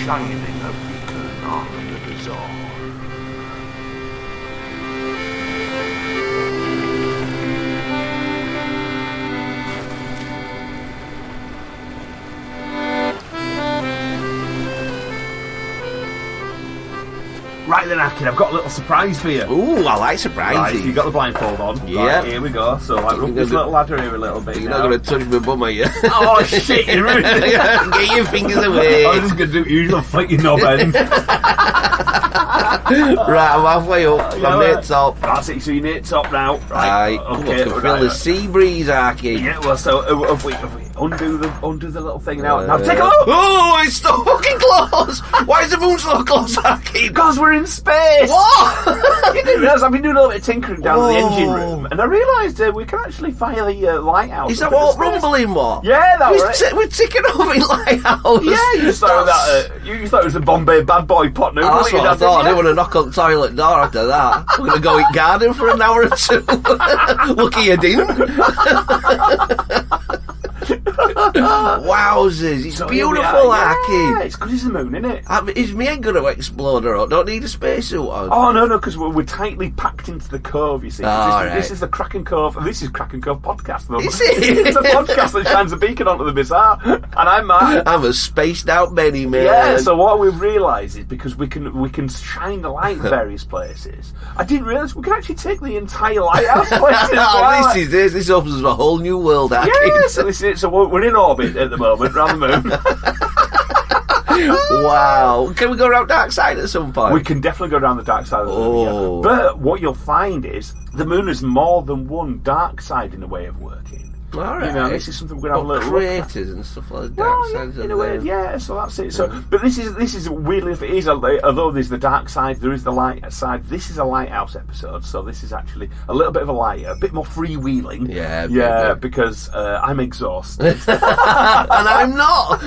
shining a beacon on the bazaar. Right then, Akin, I've got a little surprise for you. Ooh, I like surprises. Right, you got the blindfold on. Yeah. Right, here we go. So, like, rub this little ladder here a little bit. You're not going to touch my bum, are you? Oh, shit, you ruined it. Get your fingers away. I was just going to do usual flick your knob end. Right, I'm halfway up. I'm near top. That's it, so you're near top now. Right, okay. Feel the sea breeze, Arky. Yeah, well, so if we undo the little thing now. Now take a look! Oh, it's so fucking close! Why is the moon so close, Arky? Because we're in space! What? You didn't realise, I've been doing a little bit of tinkering down in the engine room, and I realised we can actually fire the lighthouse. Is that what rumbling what? Yeah, that was it. We're ticking over in Lighthouse. Yeah, you thought you thought it was a Bombay bad boy pot noodle. That's what I thought. I didn't want to knock on the toilet door after that. We're going to go eat garden for an hour or two. Lucky you didn't. Wowzers, it's so beautiful, Arky. Yeah, it's good as the moon, isn't it? Is my head going to explode or don't need a spacesuit on? Oh, no, because we're tightly packed into the cove, you see. This is the KRAKEN Cove, and this is KRAKEN Cove podcast. Though. Is it? It's a podcast that shines a beacon onto the bizarre, and I'm Matt. I'm a spaced out Benny, man. Yeah, so what we've realised is because we can shine the light in various places, I didn't realise we can actually take the entire lighthouse places. Oh, this opens a whole new world, Arky. Yeah, so this is it. So we're in orbit at the moment, around the moon. Wow. Can we go around dark side at some point? We can definitely go down the dark side of the moon, yeah. But what you'll find is the moon has more than one dark side in a way of working. Alright. You know, this is something we're going to have a little craters look at. and stuff like that. In a way, yeah, so that's it. So, but this is weirdly, if it is, although there's the dark side, there is the light side. This is a lighthouse episode, so this is actually a little bit of a lighter, a bit more freewheeling. Yeah, because I'm exhausted. And I'm not.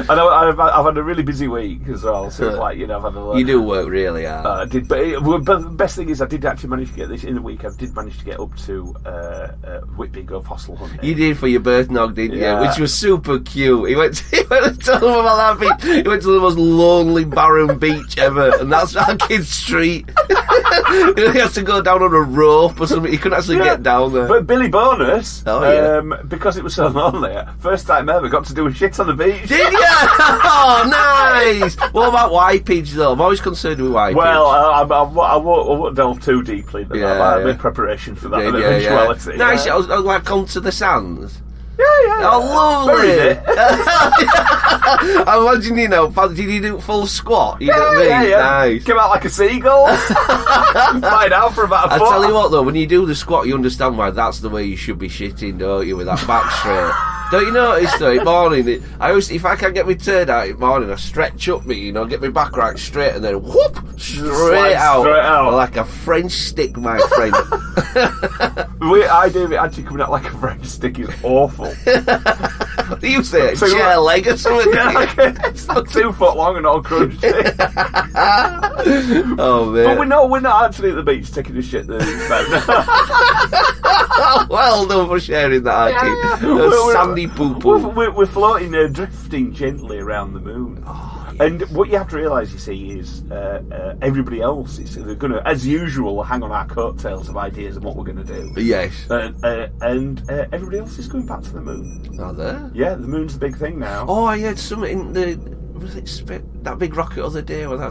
I know I've had a really busy week as well, so it's like, you know, I've had a lot. You do work really hard. I did, but the best thing is I did actually manage to get this in the week. I did manage to get up to Whitby Grove Hostel hunting. You did for your birth nog, didn't you? Yeah. Which was super cute. He went to tell them about that beach. He went to the most lonely, barren beach ever, and that's our kid's street. He has to go down on a rope or something. He couldn't actually get down there. But Billy Bonus, because it was so lonely, first time ever got to do a shit on the beach. Did you? Oh, nice. What about whitepigs though? I'm always concerned with whitepigs. Well, I won't delve too deeply into that. I made preparation for that eventuality. Nice. I was like onto the sands. Yeah. Oh, lovely. I imagine, did you do full squat? You know what I mean? Nice. Came out like a seagull. Find out for about a foot. I tell you what though, when you do the squat, you understand why that's the way you should be shitting, don't you? With that back straight. Don't you notice though, in morning, if I can't get my turd out in morning, I stretch up me, get my back right straight, and then whoop, straight out. Like a French stick, my friend. I do it actually coming out like a French stick is awful. What do you say? Chair leg or something? It's not 2 foot long and all crunchy. Oh man. But we're not actually at the beach taking a shit there. Well done for sharing that, Arky. Sandy poo-poo. We're floating, drifting gently around the moon. Oh, yes. And what you have to realise, you see, is everybody else is going to, as usual, hang on our coattails of ideas of what we're going to do. Yes. And everybody else is going back to the moon. Are they? Yeah, the moon's the big thing now. Oh, I heard something in the... Was it that big rocket other day? Well, the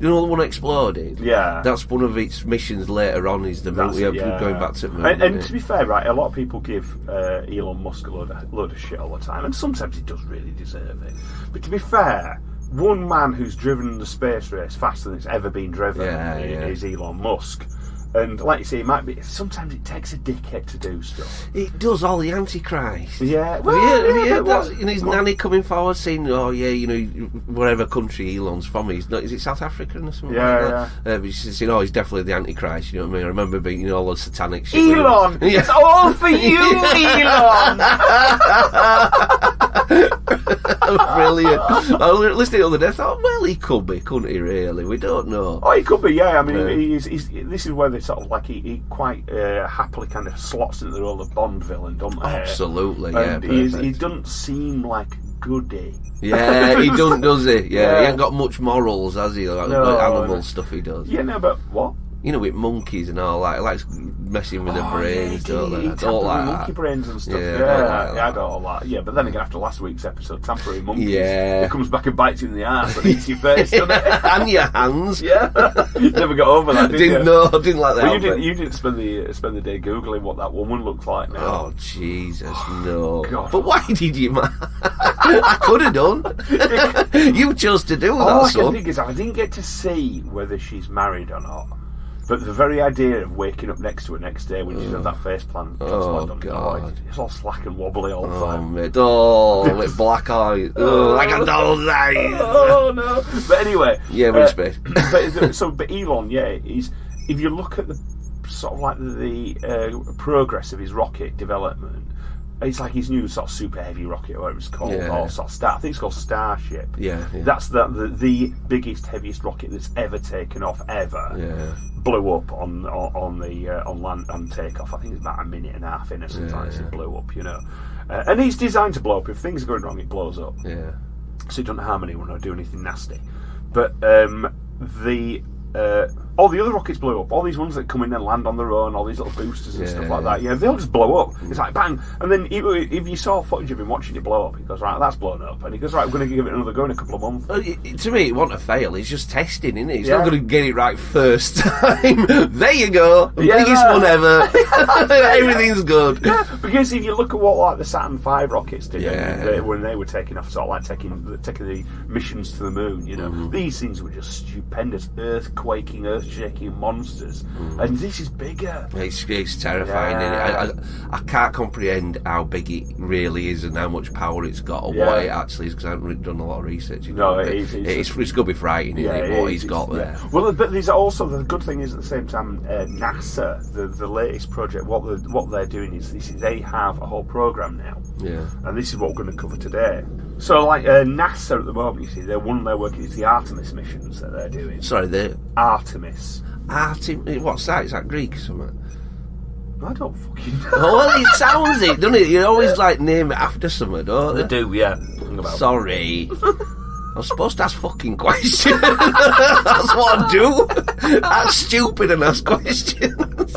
one that exploded. Yeah, that's one of its missions later on. Is the moon? Going back to the moon. And to be fair, right, a lot of people give Elon Musk a load of shit all the time, and sometimes he does really deserve it. But to be fair, one man who's driven the space race faster than it's ever been driven is Elon Musk. And like you say, sometimes it takes a dickhead to do stuff. It does, all the Antichrist. Yeah. Well, have you heard that? His nanny coming forward saying, whatever country Elon's from, is it South African or something like that? But she's saying, he's definitely the Antichrist, you know what I mean? I remember being, all the satanic shit. Elon! It's all for you, Elon! brilliant. I was listening to the other day, I thought, well, he could be, couldn't he, really? We don't know. Oh, he could be, yeah. I mean, this is where they sort of like, he quite happily kind of slots into the role of Bond villain, don't they? Absolutely, and yeah. he doesn't seem like goody. Yeah, he don't, does he? Yeah, he ain't got much morals, has he? Like the animal stuff he does. Yeah, no, but what? You know, with monkeys and all that, likes messing with their brains, don't they? I don't like monkey brains and stuff. I don't like that. Yeah, but then again, after last week's episode, tampering monkeys, it comes back and bites you in the ass and eats your face, doesn't it? And your hands. Yeah, never got over that, did you? No, I didn't like that. Well, you didn't spend the day googling what that woman looks like now. Oh Jesus, no! God. But why did you? I could have done. You chose to do that. All I can think is I didn't get to see whether she's married or not. But the very idea of waking up next to her next day when she's had that face plant God. it's all slack and wobbly all the time. With black eyes. Like a doll's eyes. Oh, no. But anyway. Yeah, but space. But Elon, if you look at the sort of like the progress of his rocket development, it's like his new sort of super heavy rocket, or whatever it's called, or sort of I think it's called Starship. Yeah. That's the biggest, heaviest rocket that's ever taken off ever. Yeah. Blew up on land and takeoff. I think it's about a minute and a half in or sometimes it blew up, you know. And it's designed to blow up. If things are going wrong, it blows up. Yeah. So it doesn't harm anyone or do anything nasty. But all the other rockets blew up. All these ones that come in and land on their own, all these little boosters and stuff like that. Yeah, they all just blow up. It's like bang, and then if you saw footage of him watching it blow up, he goes, right, that's blown up, and he goes, right, we're going to give it another go in a couple of months. To me, it wasn't a fail. He's just testing, isn't it? He's not going to get it right first time. There you go, biggest one ever. Everything's good. Yeah, because if you look at what like the Saturn V rockets did when they were taking off, sort of like taking the missions to the moon, you know, these things were just stupendous, earth-quaking, earth-shaking monsters, and this is bigger. It's terrifying. Isn't it? I can't comprehend how big it really is and how much power it's got, or what it actually is, because I haven't really done a lot of research. It's going to be frightening, isn't it, what he's got there. Yeah. Well, but there's also the good thing is at the same time, NASA, the latest project, what they're doing is they have a whole program now. Yeah. And this is what we're going to cover today. So, like NASA at the moment, you see, one of their work is the Artemis missions that they're doing. Sorry, the Artemis. What's that? Is that Greek or something? I don't fucking know. Oh, well, it sounds it, doesn't it? You always like name it after something, don't they? They do, yeah. Sorry. I'm supposed to ask fucking questions. That's what I do. That's stupid and ask questions.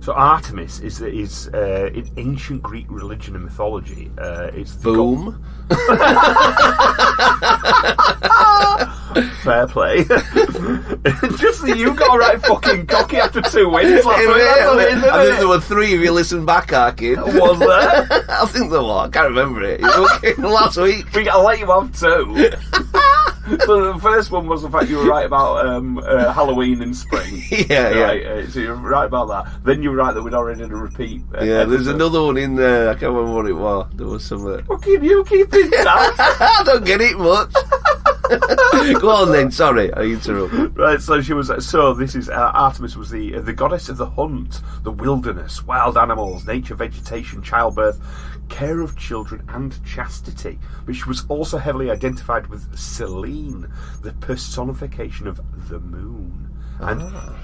So Artemis is in ancient Greek religion and mythology. It's the boom. Fair play. Just that you got right fucking cocky after 2 wins. I think there were 3 if you listen back, Arkin. Was there? I think there were. I can't remember it. It was last week. I'll let you have 2. So the first one was the fact you were right about Halloween and spring. Yeah. So you're right about that. Then you were right that we'd already did a repeat. There's another one in there. I can't remember what it was. There was some. What can you keep in that? I don't get it much. Go on then. Sorry, I interrupt. Right. So she was. So this is Artemis was the goddess of the hunt, the wilderness, wild animals, nature, vegetation, childbirth, care of children, and chastity. But she was also heavily identified with Selene, the personification of the moon. And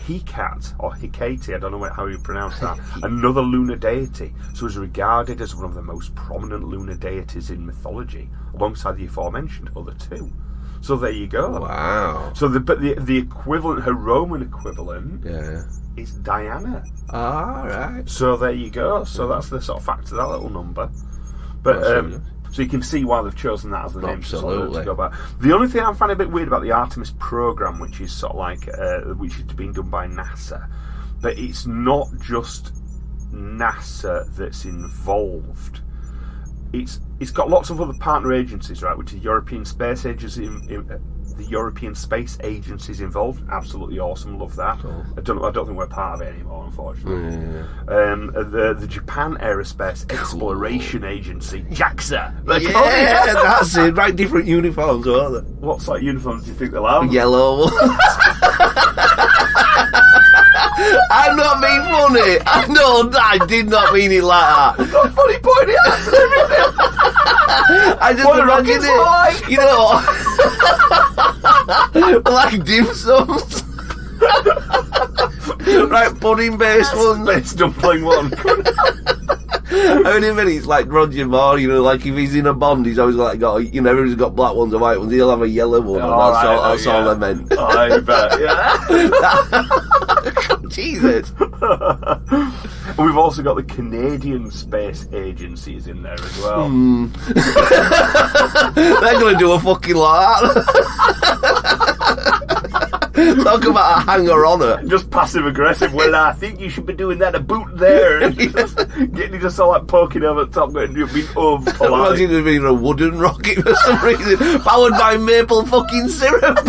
Hecate, or Hecate, I don't know how you pronounce that, another lunar deity. So is regarded as one of the most prominent lunar deities in mythology, alongside the aforementioned other 2. So there you go. Wow. So the equivalent, her Roman equivalent, is Diana. Right. So there you go. So that's the sort of fact of that little number. But so you can see why they've chosen that as the name to go back. The only thing I find a bit weird about the Artemis program, which is sort of like which is being done by NASA, but it's not just NASA that's involved. It's got lots of other partner agencies, right? Which is European Space Agency, the European Space Agency's involved. Absolutely awesome, love that. Cool. I don't think we're part of it anymore, unfortunately. The Japan Aerospace Exploration Agency, JAXA. That's it. Right, different uniforms, aren't they? What sort of uniforms do you think they'll have? Yellow ones. funny. No, I did not mean it like that. It's not funny pointing at everything. I just What imagine the rockets it. You know, like dim sums. Right, pudding-based ones. Space dumpling one. Only when it's like Roger Moore, you know, like if he's in a Bond, he's always like got, you know, everyone's got black ones and white ones. He'll have a yellow one. That's all I meant. Oh, I bet, yeah. Jesus. And we've also got the Canadian space agencies in there as well. They're going to do a fucking lot. Talk about a hanger-oner. Just passive-aggressive. Well, I think you should be doing that a boot there. And getting just all like poking over the top, going, you've been polite. Imagine there being a wooden rocket for some reason, powered by maple fucking syrup.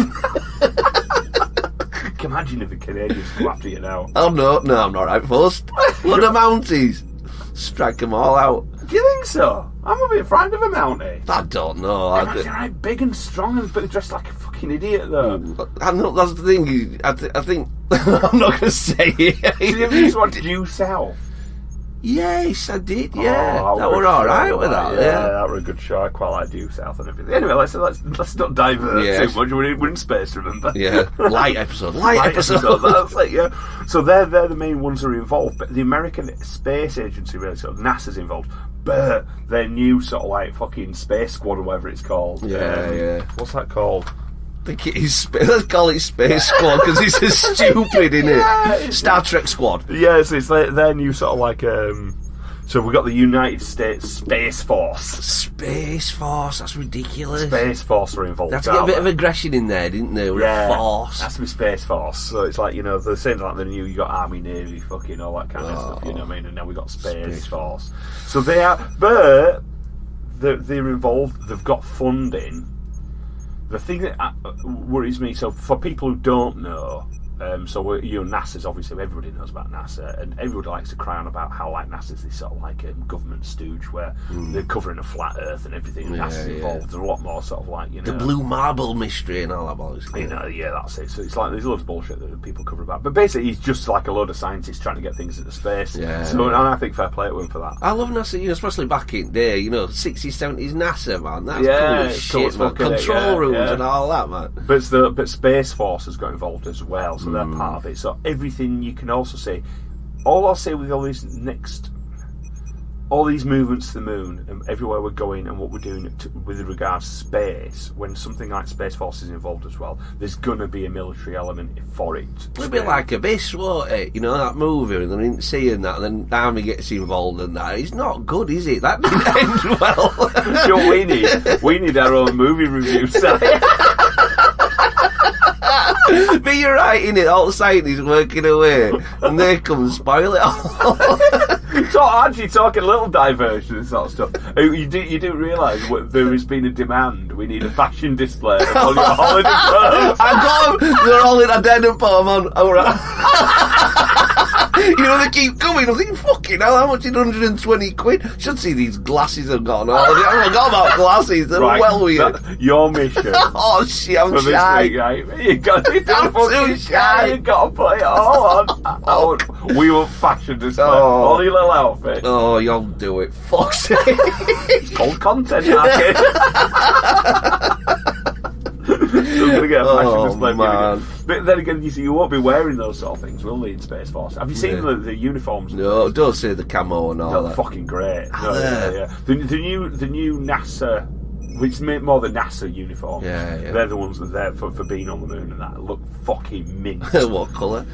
Can you imagine if the Canadians come after you now? Oh no, I'm not right first. Load of Mounties. Strike them all out. Do you think so? I'm a bit frightened of a Mountie. I don't know. They're right big and strong, but they're dressed like a fucking idiot, though. I know, that's the thing. I think I'm not going to say it. Did you ever just watch Due South? Yes, I did. Yeah, Oh, that were all right with that. Yeah, that were a good show. I quite like Due South and everything. Anyway, let's not divert too much. We're in space, remember? Yeah, light episode. That's it. Yeah. So they're the main ones who are involved, but the American Space Agency, really, sort of NASA's involved. But their new sort of like fucking space squad or whatever it's called. Yeah. What's that called? I think it is. Let's call it Space Squad because it's so stupid, isn't it? Yeah, Star Trek Squad. Yeah, so it's their new sort of like. So we've got the United States Space Force. Space Force, that's ridiculous. Space Force are involved. They had to get a bit of aggression in there, didn't they? With a force. Has to be Space Force. So it's like, you know, the same like the new, you got Army, Navy, fucking all that kind of stuff, you know what I mean? And now we got Space Force. So they are, but they're involved, they've got funding. The thing that worries me, so for people who don't know, NASA's obviously, everybody knows about NASA, and everybody likes to cry on about how like NASA's this sort of like government stooge where they're covering a flat Earth and everything. And NASA's involved. There's a lot more sort of like, you know, the blue marble mystery and all that bullshit. You know, yeah, that's it. So it's like there's loads of bullshit that people cover about, but basically he's just like a load of scientists trying to get things into space. Yeah. So and I think fair play to him for that. I love NASA, you know, especially back in the day, you know, 60s, 70s NASA, man. That's Yeah, cool as shit, man. Control rooms and all that, man. But Space Force has got involved as well, so they're part of it. So everything you can also say, all I'll say with all these movements to the moon and everywhere we're going and what we're doing with regards to space, when something like Space Force is involved as well, there's going to be a military element for it. It'll be like Abyss, won't it? You know, that movie, and they're in sea and that, and then the army gets involved and that. It's not good, is it? That didn't end well. You know what we need our own movie review site. But you're right, innit? All the scientists working away, and they come and spoil it all. So actually, talking a little diversion and sort of stuff. You do realise there has been a demand. We need a fashion display of all your holiday clothes. I got them. They're all in a den and put them on. All right. You know, they keep coming. I'm thinking, fucking hell, how much is 120 quid? Should see these glasses I've got on. I forgot about glasses. They're well weird. Your mission. Oh shit, I'm for shy. This week, right? You got to do I'm fucking too shy. You got to put it all on. We want fashion display. All your little outfits. Oh, you'll do it. Fuck's sake. It's called content marketing. Still going to get a fashion display. Man. But then again, you see, you won't be wearing those sort of things, will they, in Space Force? Have you seen the uniforms? No, don't say the camo and all They're that. fucking great. No, yeah. The new NASA, which is more the NASA uniforms. Yeah. They're the ones that are there for being on the moon and that look fucking mint. What colour?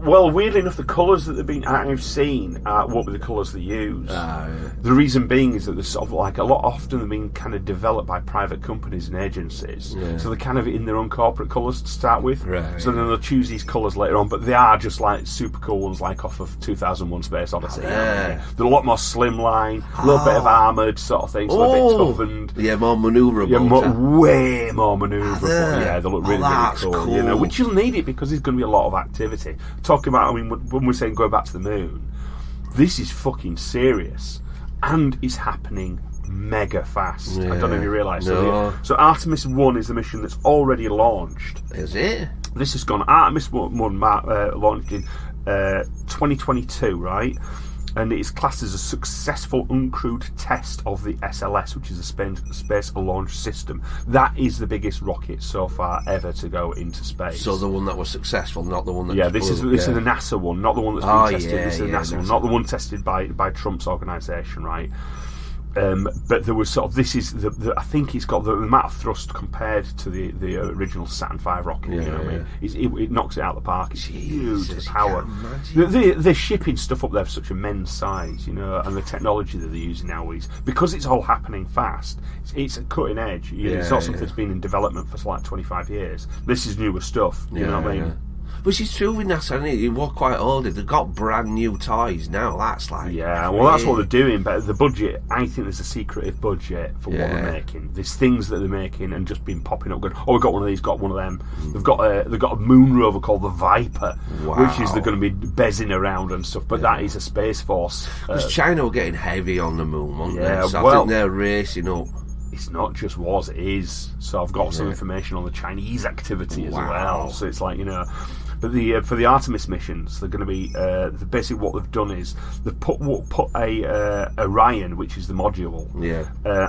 Well, weirdly enough, the colours that I've seen what were the colours they use. The reason being is that they're sort of like often they're being kind of developed by private companies and agencies. Yeah. So they're kind of in their own corporate colours to start with. Right. So then they'll choose these colours later on, but they are just like super cool ones, like off of 2001: Space Odyssey. Yeah. They're a lot more slimline, a little bit of armoured sort of thing, so a bit toughened. Yeah, more manoeuvrable. Yeah, way more manoeuvrable. Yeah, they look really cool. You know, which you'll need it because there's going to be a lot of activity. Talking about, I mean, when we're saying going back to the moon, this is fucking serious, and it's happening mega fast. I don't know if you realise. No. So Artemis 1 is the mission that's already launched. Is it? This has gone. Artemis 1 launched in 2022, right? And it is classed as a successful uncrewed test of the SLS, which is a space launch system. That is the biggest rocket so far ever to go into space. So the one that was successful, not the one that this is the NASA one, not the one that's been tested. This is the NASA one, not the one tested by Trump's organisation, right? But there was sort of, this is I think it's got the amount of thrust compared to the original Saturn V rocket. You know what I mean? It knocks it out of the park. It's huge, the power. They're shipping stuff up there for such immense size, you know, and the technology that they're using now is, because it's all happening fast. It's a cutting edge. It's not something that's been in development for like 25 years. This is newer stuff. You know what I mean? Which is true with NASA, isn't it? You were quite old. They've got brand new toys now. That's like... Yeah, well, that's what they're doing. But the budget, I think there's a secretive budget for what they're making. There's things that they're making and just been popping up going, oh, we've got one of these, got one of them. They've got a moon rover called the Viper, which is they're going to be bezzing around and stuff. But that is a Space Force. Because China were getting heavy on the moon, weren't they? So I think they're racing up. It's not just was, it is. So I've got some information on the Chinese activity as well. So it's like, you know... But for the Artemis missions, they're going to be basically what they've done is they've put a Orion, which is the module,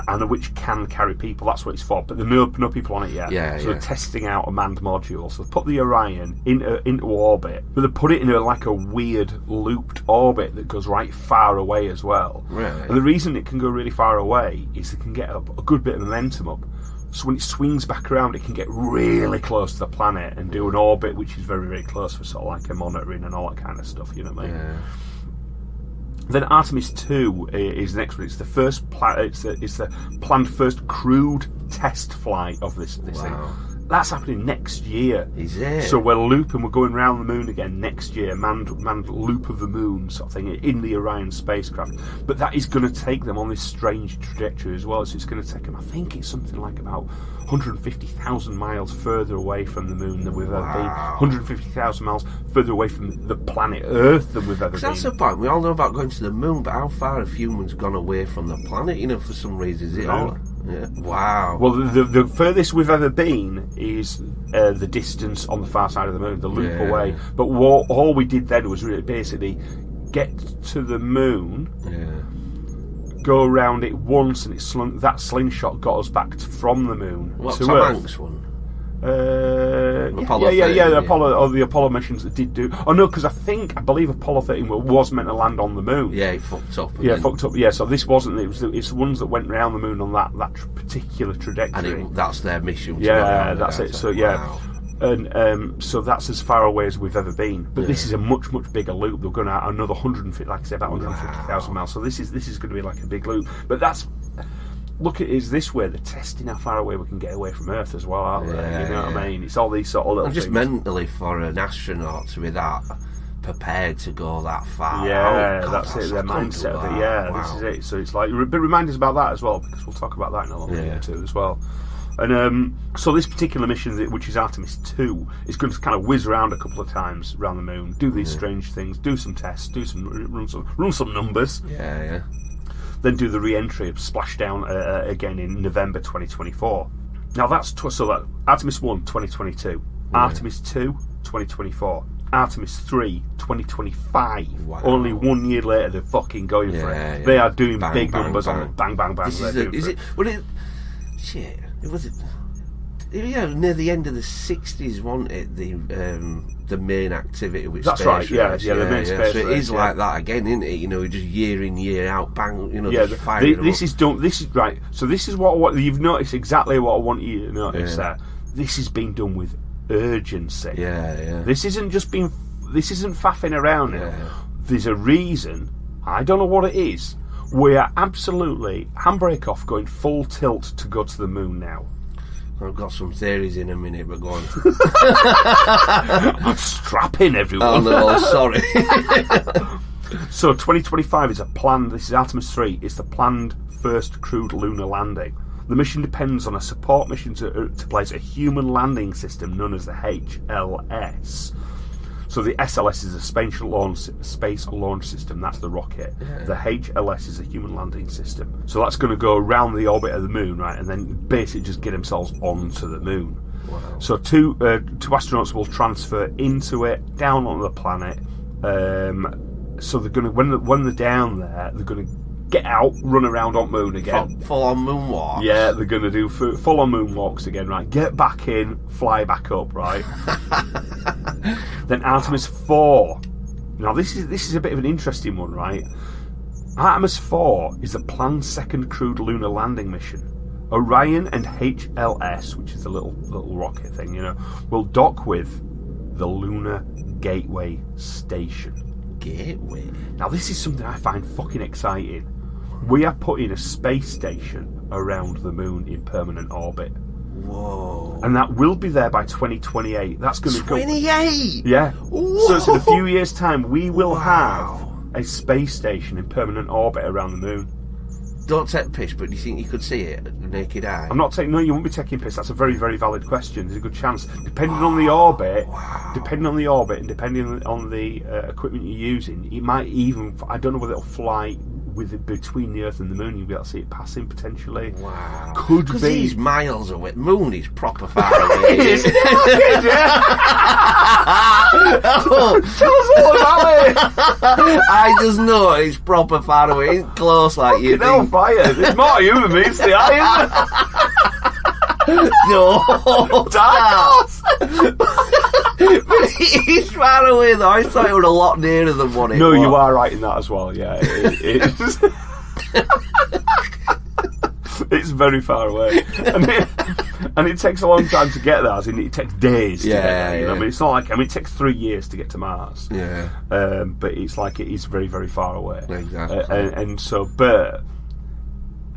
and which can carry people. That's what it's for. But there are no people on it yet. So they're testing out a manned module. So they've put the Orion into orbit, but they put it in like a weird looped orbit that goes right far away as well. Right. And the reason it can go really far away is they can get a good bit of momentum up. So when it swings back around, it can get really close to the planet and do an orbit which is very, very close for sort of like a monitoring and all that kind of stuff, you know what I mean? Yeah. Then Artemis 2 is next one. It's the first it's the planned first crewed test flight of this thing. That's happening next year. Is it? So we're going round the moon again next year, manned loop of the moon sort of thing in the Orion spacecraft. But that is going to take them on this strange trajectory as well. So it's going to take them, I think it's something like about 150,000 miles further away from the moon than we've ever been. 150,000 miles further away from the planet Earth than we've ever been. That's the point. We all know about going to the moon, but how far have humans gone away from the planet? You know, for some reason, is it all? Yeah. Wow. Well, the furthest we've ever been is the distance on the far side of the moon, the loop away. But all we did then was really basically get to the moon, go around it once, and that slingshot got us back from the moon to Tom Earth. Hanks one? Apollo 13, the Apollo missions that did do. Oh no, because I believe Apollo 13 was meant to land on the moon. Yeah, it fucked up. Fucked up. Yeah, so this wasn't. It's the ones that went around the moon on that particular trajectory. And that's their mission. That's it. So and so that's as far away as we've ever been. But this is a much, much bigger loop. They're going out another 150, like I said, about 150,000 miles. So this is going to be like a big loop. But that's. Look at it is this way, they're testing how far away we can get away from Earth as well, aren't they? You know what I mean? It's all these sort of little just things. Mentally for an astronaut to be that prepared to go that far. That's it, their mindset of it. This is it. So it's like, but remind us about that as well, because we'll talk about that in a little bit too as well. And so this particular mission, which is Artemis 2, is going to kind of whiz around a couple of times around the moon, do these strange things, do some tests, run some numbers. Then do the re-entry, splash down again in November 2024. Now that's that Artemis 1 2022, Artemis 2 2024, Artemis 3 2025. Only 1 year later they're fucking going for it. They are doing big numbers on it. Bang bang bang. Near the end of the 60s, wasn't it? The main activity with that's space right, race. the main space so it race, is like that again, isn't it? You know, just year in, year out, bang, you know, just firing this is done. This is right. So this is what you've noticed exactly what I want you to notice there. This has been done with urgency. This isn't faffing around now. There's a reason. I don't know what it is. We are absolutely handbrake off, going full tilt to go to the moon now. I've got some theories in a minute, but go on. Strap in, everyone. Oh no, sorry. So 2025 is a planned. This is Artemis 3. It's the planned first crewed lunar landing. The mission depends on a support mission to place a human landing system known as the HLS. So the SLS is a space launch system. That's the rocket. The HLS is a human landing system. So that's going to go around the orbit of the moon, right, and then basically just get themselves onto the moon. Wow. So two astronauts will transfer into it, down onto the planet. So they're going to, when they're down there, they're going to get out, run around on Moon again. Full on moonwalks. Yeah, they're going to do full on moonwalks again, right? Get back in, fly back up, right? Then Artemis 4. Now this is a bit of an interesting one, right? Artemis 4 is the planned second crewed lunar landing mission. Orion and HLS, which is the little rocket thing, will dock with the Lunar Gateway Station. Gateway? Now this is something I find fucking exciting. We are putting a space station around the Moon in permanent orbit. Whoa. And that will be there by 2028. That's going to go... 28? Yeah. Whoa. So it's in a few years' time, we will have a space station in permanent orbit around the Moon. Don't take piss, but do you think you could see it with naked eye? I'm not taking... No, you won't be taking piss. That's a very, very valid question. There's a good chance. Depending on the orbit, and depending on the equipment you're using, it might even... I don't know whether it'll fly between the Earth and the Moon. You'll be able to see it passing, potentially. Wow. Could be. Because he's miles away. Moon is proper far away. Isn't it? Yeah. Oh, tell us all about it. I just know it's proper far away. It's close like you think. Fire. There's more to you than me. It's the eye, isn't it? No. Dark horse. But he's far away though. I thought it was a lot nearer than what it was. No, you are right in that as well. Yeah, it's it's very far away, and it takes a long time to get there. As in, it takes days to get there. You know, I mean, it's not like it takes 3 years to get to Mars. Yeah, but it's like it is very, very far away. Exactly. And so, but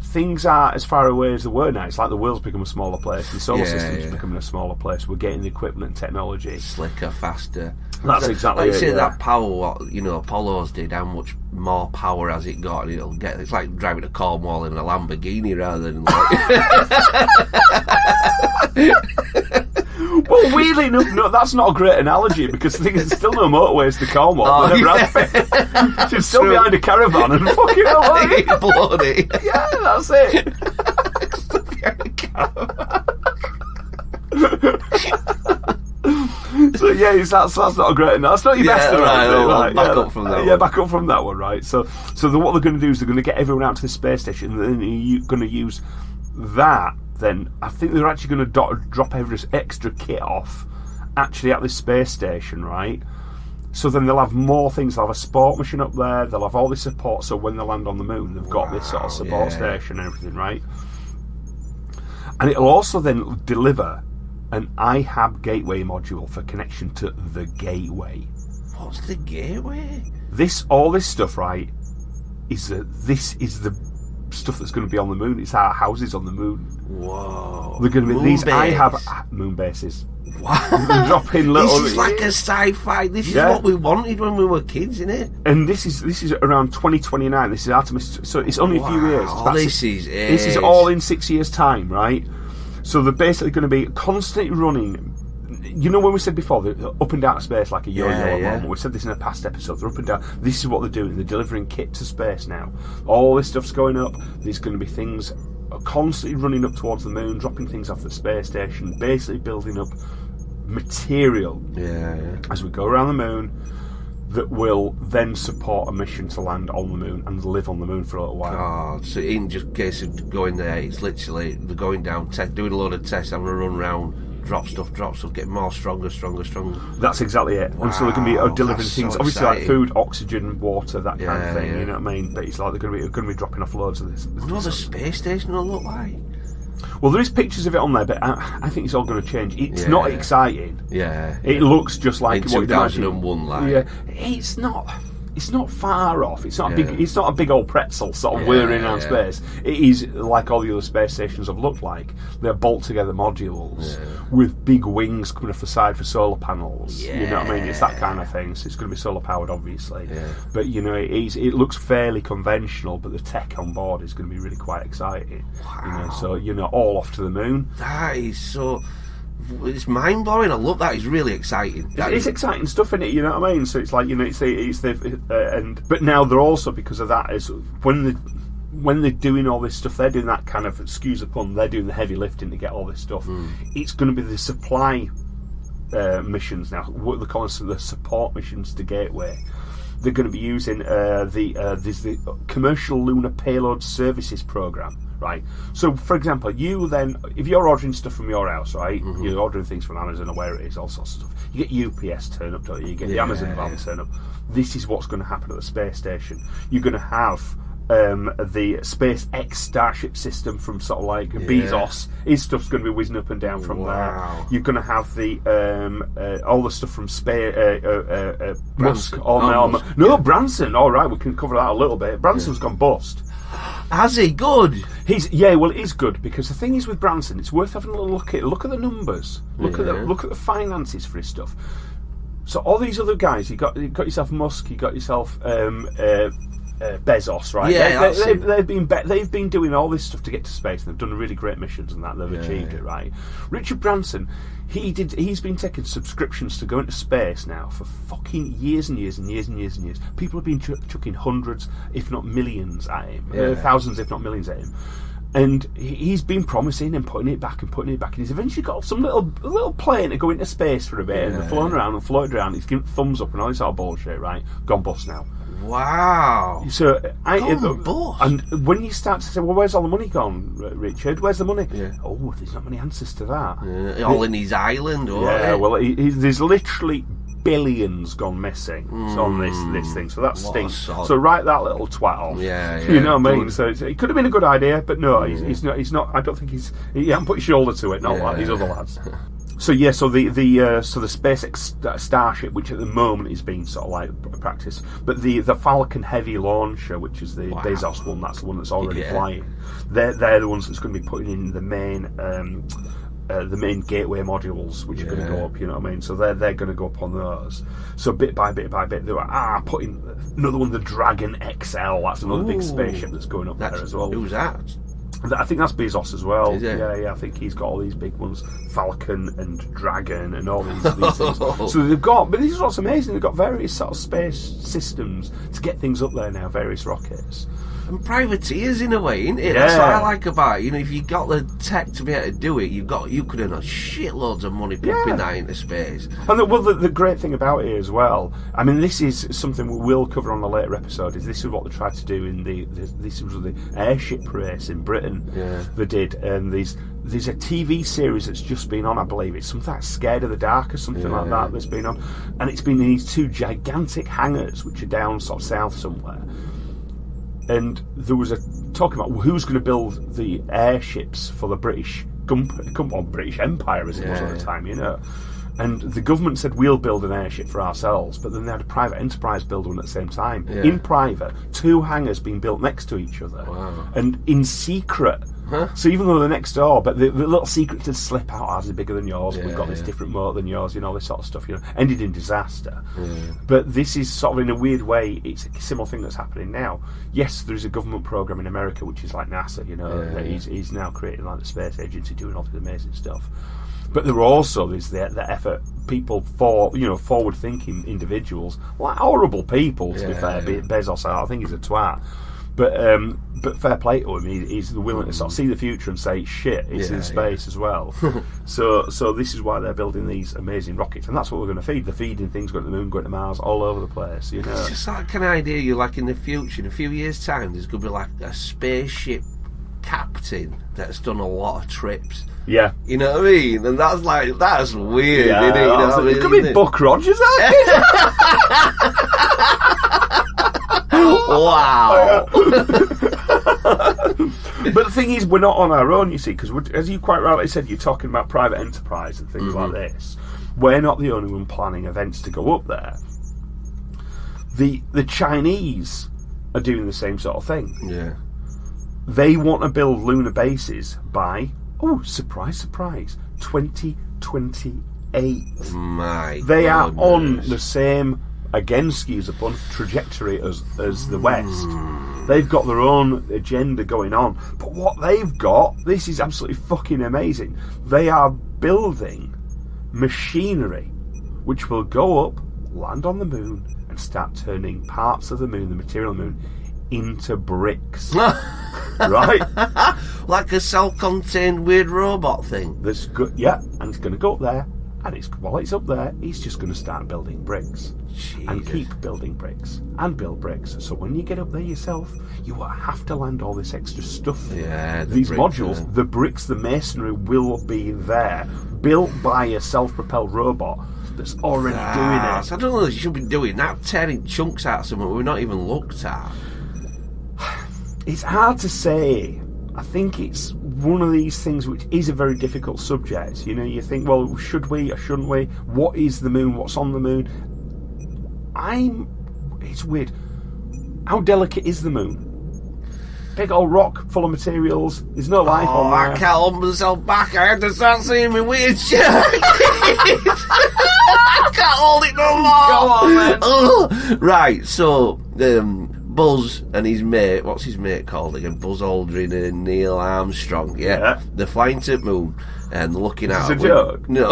things are as far away as they were now. It's like the world's become a smaller place. The solar system's becoming a smaller place. We're getting the equipment and technology. Slicker, faster. That's exactly like it. Say yeah. that power, what Apollo's did, how much more power has it got? And it'll get. It's like driving a Cornwall in a Lamborghini rather than like. Well, weirdly enough, no, that's not a great analogy because the thing is, there's still no motorways to Cornwall. Oh, yeah. She's still behind a caravan and fucking away. Bloody. Yeah, that's it. So yeah, that's not a great. That's not your best. Right, back up from that. Yeah, back up from that one. Right. So what they're going to do is they're going to get everyone out to the space station, and then you're going to use that. Then I think they're actually going to drop every extra kit off actually at this space station, right? So then they'll have more things. They'll have a sport mission up there. They'll have all this support. So when they land on the Moon, they've got this sort of support station and everything, right? And it'll also then deliver an iHab gateway module for connection to the gateway. What's the gateway? All this stuff, right? This is the stuff that's going to be on the Moon. It's our houses on the Moon. Whoa! They're going to be moon these base. iHab moon bases. Wow! They drop in little. This is like a sci-fi. This is what we wanted when we were kids, isn't it? And this is around 2029. This is Artemis. So it's only a few years. This is all in 6 years' time, right? So they're basically going to be constantly running. You know when we said before, they're up and down to space like a yo-yo at the moment. We said this in a past episode. They're up and down. This is what they're doing. They're delivering kit to space now. All this stuff's going up. There's going to be things constantly running up towards the Moon, dropping things off the space station, basically building up material as we go around the Moon that will then support a mission to land on the Moon and live on the Moon for a little while. Oh, so it ain't just a case of going there. It's literally they're going down, doing a load of tests, having a run round. Drop stuff, getting more stronger. That's exactly it. Wow, and so they're going to be delivering things, so obviously exciting. like food, oxygen, water, that kind of thing. Yeah. You know what I mean? But it's like they're going to be dropping off loads of this. What the space station will look like? Well, there is pictures of it on there, but I think it's all going to change. It's not exciting. Yeah, it looks just like in what 2001. Like, yeah, it's not. It's not far off. It's not big. It's not a big old pretzel sort of whirring around space. It is like all the other space stations have looked like. They're bolt together modules with big wings coming off the side for solar panels. Yeah. You know what I mean? It's that kind of thing. So it's going to be solar powered, obviously. Yeah. But you know, it looks fairly conventional, but the tech on board is going to be really quite exciting. Wow. You know, so all off to the Moon. That is so. It's mind blowing. I love that. It's really exciting. It's exciting stuff in it. You know what I mean? So it's like it's the but now they're also, because of that, is when when they're doing all this stuff, they're doing that kind of, excuse the pun, they're doing the heavy lifting to get all this stuff. It's going to be the supply missions now, what they're calling the support missions to Gateway. They're going to be using the Commercial Lunar Payload Services Program, right? So, for example, if you're ordering stuff from your house, right, you're ordering things from Amazon or where it is, all sorts of stuff. You get UPS turn up, don't you? You get the Amazon van turn up. This is what's going to happen at the space station. You're going to have the SpaceX Starship system from sort of like Bezos. His stuff's going to be whizzing up and down from there. You're going to have the all the stuff from Musk. No, Branson. All right, we can cover that a little bit. Branson's gone bust. Has he? Good. Well, it is good, because the thing is with Branson, it's worth having a little look at. Look at the numbers. Look at the finances for his stuff. So all these other guys, you got yourself Musk, you got yourself Bezos, right? Yeah, they've been doing all this stuff to get to space, and they've done really great missions, and that they've achieved it, right? Richard Branson, he's been taking subscriptions to go into space now for fucking years and years and years and years and years. People have been chucking hundreds, if not millions, at him, thousands, if not millions, at him. And he's been promising and putting it back, and he's eventually got some little plane to go into space for a bit, and they're flown around and floated around. He's giving thumbs up and all this sort of bullshit, right? Gone bust now. Wow. So and when you start to say, well, where's all the money gone, Richard? Where's the money? Oh, there's not many answers to that. All in his island, or well, there's literally billions gone missing on this thing, so that stinks. So write that little twat off. You know what I mean? So it could have been a good idea, but no, he's not. I don't think he hasn't put his shoulder to it. Not like these other lads. So so the SpaceX Starship, which at the moment is being sort of like practiced, but the Falcon Heavy launcher, which is the Bezos one, that's the one that's already flying. They're the ones that's going to be putting in the main gateway modules, which are going to go up. You know what I mean? So they're going to go up on those. So bit by bit they were putting another one, the Dragon XL. That's another big spaceship that's going up there as well. Who's that? I think that's Bezos as well. Is it? Yeah, I think he's got all these big ones, Falcon and Dragon and all these things. So they've got, but this is what's amazing, they've got various sort of space systems to get things up there now, various rockets. And privateers in a way, isn't it? That's what I like about it. You know, if you got the tech to be able to do it, you could earn shitloads of money pumping that into space. And the great thing about it as well, I mean, this is something we will cover on a later episode, is this is what they tried to do in this was the airship race in Britain. They did, and there's a TV series that's just been on, I believe it's something like Scared of the Dark or something like that that's been on, and it's been in these two gigantic hangars which are down sort of south somewhere. And there was a talk about who's going to build the airships for the British British Empire, as it was at the time, you know. And the government said, we'll build an airship for ourselves, but then they had a private enterprise build one at the same time. In private, two hangars being built next to each other, and in secret. So even though they're next door, but the little secret to slip out, ours is bigger than yours, we've got this different motor than yours, you know, this sort of stuff, you know, ended in disaster. But this is sort of, in a weird way, it's a similar thing that's happening now. Yes, there is a government program in America, which is like NASA, you know, that he's now creating like the space agency, doing all this amazing stuff. But there also is the effort, people forward-thinking individuals, like horrible people, to be fair. Bezos, I think he's a twat. But fair play to him, he's willing to sort of see the future and say, shit, it's in space as well. So this is why they're building these amazing rockets, and that's what we're going to feed. They're feeding things going to the moon, going to Mars, all over the place, you know. It's just like an idea, you like in the future, in a few years' time, there's going to be like a spaceship captain that's done a lot of trips. Yeah. You know what I mean? And that's weird, isn't it? You know what I mean? It could be Buck Rogers, Wow. But the thing is, we're not on our own, you see, because as you quite rightly said, you're talking about private enterprise and things like this. We're not the only one planning events to go up there. The Chinese are doing the same sort of thing. Yeah. They want to build lunar bases by, surprise, 2028. They are on the same, again, excuse upon, trajectory as the West. They've got their own agenda going on. But what they've got, this is absolutely fucking amazing. They are building machinery which will go up, land on the moon, and start turning parts of the moon, the material of the moon, into bricks. Right? Like a self-contained weird robot thing. And it's going to go up there, and while it's up there, he's just going to start building bricks. Jesus. And keep building bricks and build bricks. So when you get up there yourself, you won't have to land all this extra stuff. Yeah, these modules, the bricks, the masonry will be there, built by a self-propelled robot that's already doing it. So I don't know if you should be doing that, tearing chunks out of something we've not even looked at. It's hard to say. I think it's one of these things which is a very difficult subject. You know, you think, well, should we or shouldn't we? What is the moon? What's on the moon? It's weird. How delicate is the moon? Big old rock full of materials. There's no life on there. I can't hold myself back. I had to start seeing me weird shit. I can't hold it no more. Go on, man. Right, so Buzz and his mate, what's his mate called again? Buzz Aldrin and Neil Armstrong, yeah? They're flying to the moon and they're looking out. Is this a joke? No.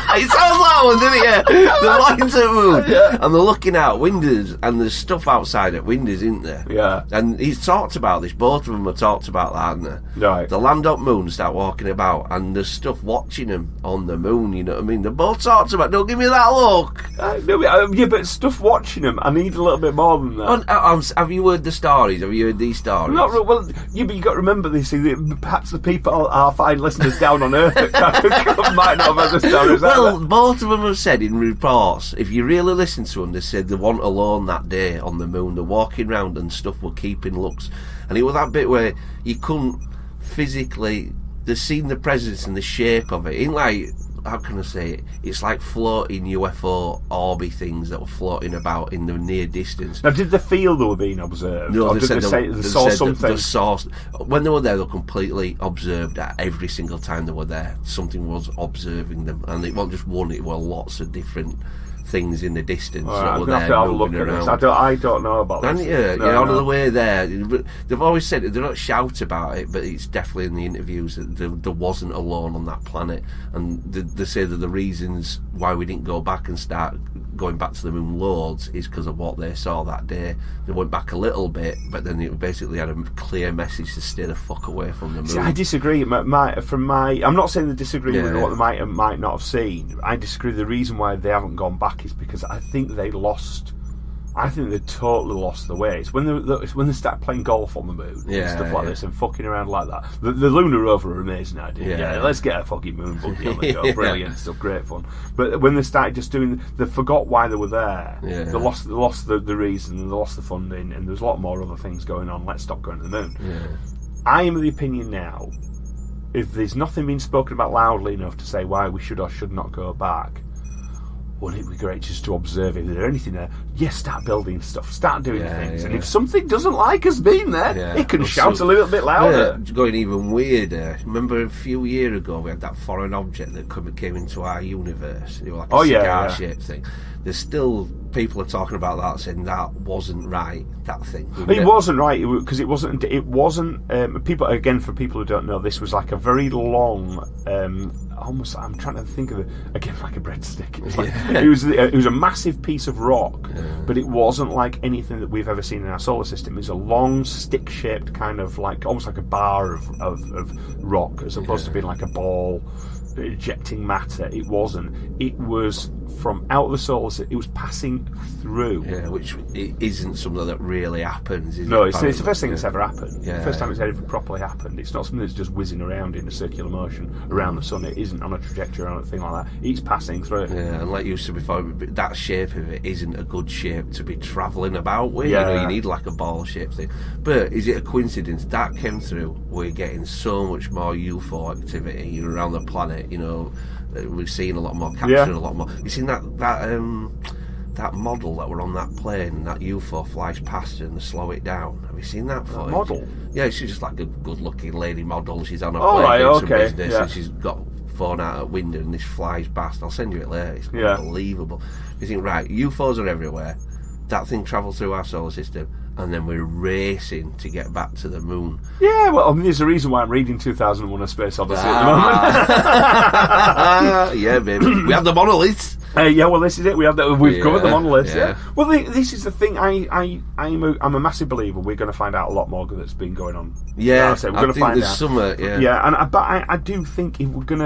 It sounds like one, doesn't it? Yeah. They're flying to the moon and they're looking out windows and there's stuff outside at windows, isn't there? Yeah. And he's talked about this, both of them have talked about that, haven't they? Right. They land up moon, start walking about, and there's stuff watching them on the moon, you know what I mean? They both talked about, don't give me that look. Yeah, but stuff watching them, I need a little bit more than that. Have you heard the stories? Have you heard these stories? Not well, yeah, but you've got to remember this. Perhaps the people, our fine listeners down on Earth, might not have heard the stories. Well, both of them have said in reports, if you really listen to them, they said they weren't alone that day on the moon. They're walking around and stuff were keeping looks. And it was that bit where you couldn't physically, they've seen the presence and the shape of it. It ain't like, how can I say it? It's like floating UFO orby things that were floating about in the near distance. Now, did they feel they were being observed? No, or did they say they saw something? When they were there, they were completely observed at every single time they were there. Something was observing them, and it wasn't just one, it were lots of different things in the distance. Right, I'm going to have to have a look at this. I don't know about this. And on the way there, they've always said it, they don't shout about it, but it's definitely in the interviews that there wasn't alone on that planet. And they say that the reasons why we didn't go back and start going back to the moon loads is because of what they saw that day. They went back a little bit, but then it basically had a clear message to stay the fuck away from the moon. See, I disagree. I'm not saying they disagree with what they might and might not have seen. I disagree. The reason why they haven't gone back is because I think they totally lost the way. It's when they start playing golf on the moon and stuff like this and fucking around like that. The lunar rover are amazing idea. Yeah, let's get a fucking moon buggy on the go. Brilliant stuff, great fun. But when they started just doing, they forgot why they were there. Yeah. They lost the reason, they lost the funding, and there's a lot more other things going on. Let's stop going to the moon. Yeah. I am of the opinion now, if there's nothing being spoken about loudly enough to say why we should or should not go back, wouldn't it be great just to observe if there's anything there? Yes, start building stuff, start doing things. And if something doesn't like us being there, it can shout a little bit louder. Going even weirder. Remember a few years ago we had that foreign object that came into our universe? It was like a cigar-shaped thing. There's still people are talking about that, saying that wasn't right. That thing. It wasn't right because it wasn't. People again, for people who don't know, this was like a very long. Almost, I'm trying to think of it again, like a breadstick. It was like it was a massive piece of rock, but it wasn't like anything that we've ever seen in our solar system. It was a long stick-shaped kind of like almost like a bar of rock, as opposed to being like a ball ejecting matter. It wasn't. It was from out of the solar system. It was passing through. Yeah, which isn't something that really happens. No, it's the first thing that's ever happened. Yeah, the first time it's ever properly happened. It's not something that's just whizzing around in a circular motion around the sun. It isn't on a trajectory or anything like that. It's passing through. Yeah, and like you said before, that shape of it isn't a good shape to be travelling about with. Yeah. You know, you need like a ball-shaped thing. But is it a coincidence that came through? We're getting so much more UFO activity around the planet. You know, we've seen a lot more, capturing a lot more. You've seen that model that were on that plane, that UFO flies past and they slow it down. Have you seen that footage? Model? Yeah, she's just like a good-looking lady model. She's on a plane doing some business, and she's got phone out a window and this flies past. I'll send you it later. It's unbelievable. You think, right, UFOs are everywhere. That thing travels through our solar system, and then we're racing to get back to the moon. Yeah, well, I mean, there's a reason why I'm reading 2001: A Space Odyssey at the moment. Yeah, baby. We have the monoliths. Yeah, well, this is it. We've covered the monoliths. Yeah. Yeah. Well, this is the thing. I'm a massive believer. We're going to find out a lot more that's been going on. Yeah, we're going to find out. Summer. Yeah, yeah, but I do think if we're going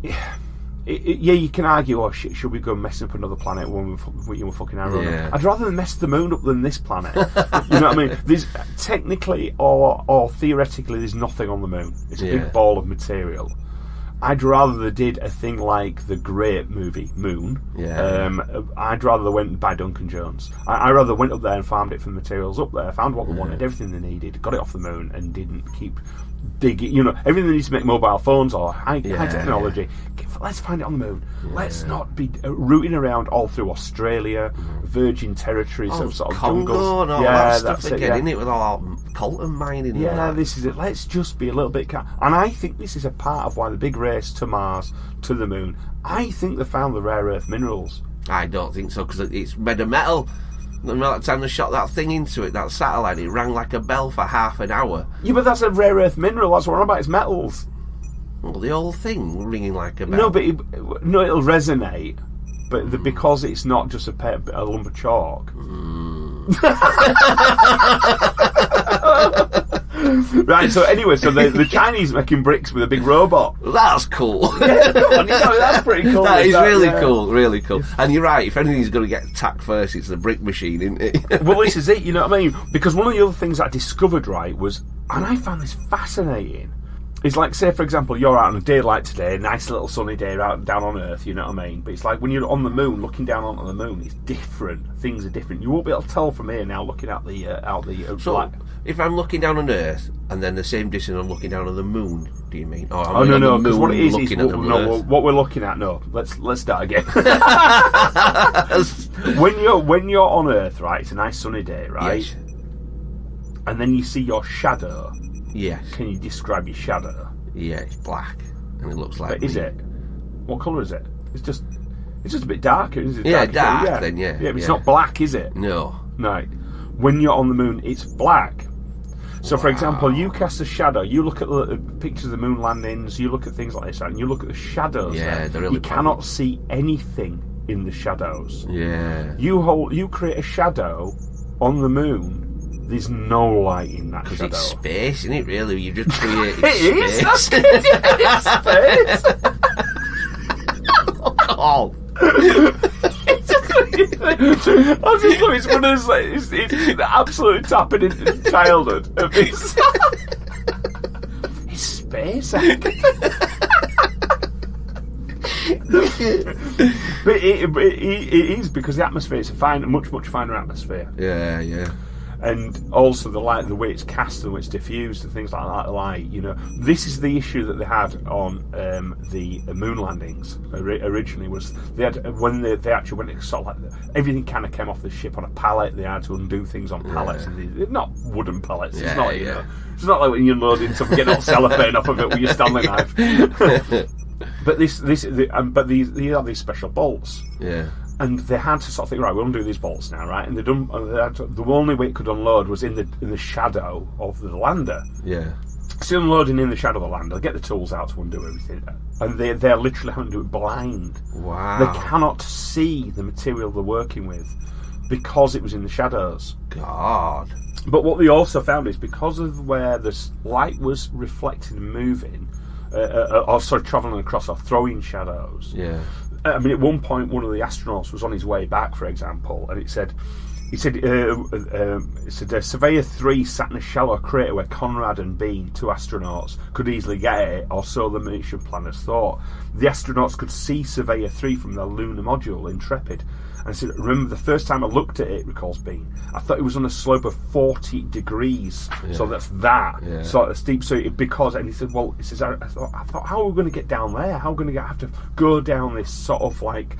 to. Yeah, you can argue, oh shit, should we go messing up another planet when we're fucking arrow? Yeah. I'd rather mess the moon up than this planet. You know what I mean? There's technically or theoretically, there's nothing on the moon. It's a big ball of material. I'd rather they did a thing like the great movie Moon. Yeah. I'd rather they went by Duncan Jones. I'd rather went up there and farmed it from the materials up there, found what they wanted, everything they needed, got it off the moon, and didn't keep digging. You know, everything they need to make mobile phones or high technology. Let's find it on the moon. Let's not be rooting around all through Australia, Virgin Territories, some sort of Congo jungles. and all that stuff again, isn't it? With all that coltan mining. Yeah, and all that. this is it. Let's just be a little bit. And I think this is a part of why the big race to Mars, to the moon. I think they found the rare earth minerals. I don't think so, because it's made of metal. The time they shot that thing into it, that satellite, it rang like a bell for half an hour. Yeah, but that's a rare earth mineral. That's what I'm about. It's metals. Well, the whole thing ringing like a bell. No, but it'll resonate. But because it's not just a lump of chalk. Right. So anyway, the Chinese making bricks with a big robot. That's cool. Yeah, that's pretty cool. That is really cool, really cool. And you're right. If anything's going to get attacked first, it's the brick machine, isn't it? Well, this is it. You know what I mean? Because one of the other things I discovered, right, was, and I found this fascinating. It's like, say, for example, you're out on a day like today, a nice little sunny day out down on Earth, you know what I mean? But it's like when you're on the moon, looking down onto the moon, it's different. Things are different. You won't be able to tell from here now, looking at the So, like, if I'm looking down on Earth, and then the same distance I'm looking down on the moon, do you mean? Oh no, because what it is what we're looking at. No, let's start again. when you're on Earth, right? It's a nice sunny day, right? Yes. And then you see your shadow. Yes. Can you describe your shadow? Yeah, it's black, and it looks like. But is it? What colour is it? It's just a bit darker, isn't it? Yeah, dark. Then Yeah, but it's not black, is it? No. No. When you're on the moon, it's black. So, for example, you cast a shadow. You look at the pictures of the moon landings. You look at things like this, and you look at the shadows. Yeah, they're really. You cannot see anything in the shadows. Yeah. You create a shadow on the moon. There's no light in that shadow. It's space, isn't it? Really, you just create space. It's space. Oh. It's one of those, like, it's absolutely tapping into childhood of this. It's space. But it is, because the atmosphere is a much finer atmosphere. Yeah, yeah. And also the light, the way it's cast and the way it's diffused and things like that. The light, you know, this is the issue that they had on the moon landings originally. Was they had when they actually went, sort of like everything kind of came off the ship on a pallet. They had to undo things on pallets, and they're not wooden pallets. It's not, you know, it's not like when you're loading something, getting all cellophane off of it with your Stanley knife. But they have these special bolts. Yeah. And they had to sort of think, right, we'll undo these bolts now, right? And the only way it could unload was in the shadow of the lander. Yeah. So unloading in the shadow of the lander, they get the tools out to undo everything, and they're literally having to do it blind. Wow. They cannot see the material they're working with because it was in the shadows. God. But what they also found is because of where the light was reflected and moving, or sort of travelling across or throwing shadows. Yeah. I mean, at one point, one of the astronauts was on his way back, for example, and it said, Surveyor 3 sat in a shallow crater where Conrad and Bean, two astronauts, could easily get it, or so the mission planners thought. The astronauts could see Surveyor 3 from their lunar module, Intrepid. And I said, remember, the first time I looked at it, recalls Bean, I thought it was on a slope of 40 degrees. Yeah. So that's sort of steep. And he said, well, I thought, how are we going to get down there? How are we going to have to go down this sort of like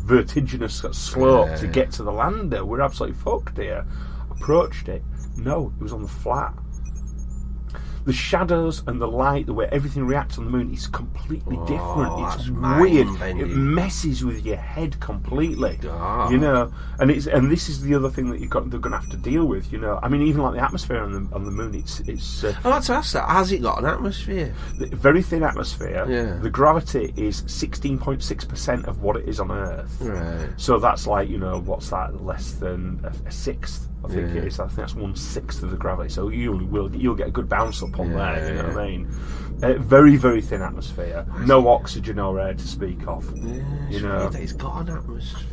vertiginous slope to get to the lander? We're absolutely fucked here. Approached it. No, it was on the flat. the shadows and the light, the way everything reacts on the moon is completely different. It's that's weird. mind-bending. It messes with your head completely. God. You know, and this is the other thing that they're going to have to deal with. You know, I mean, even like the atmosphere on the moon, it's I want to ask that. Has it got an atmosphere? very thin atmosphere. Yeah. The gravity is 16.6% of what it is on Earth. Right. So that's like, you know, what's that? Less than a sixth. I think it is. I think that's 1/6 of the gravity. So you'll get a good bounce up on there. You know what I mean? Very, very thin atmosphere. No oxygen or air to speak of. Yeah, you know, it's got an atmosphere.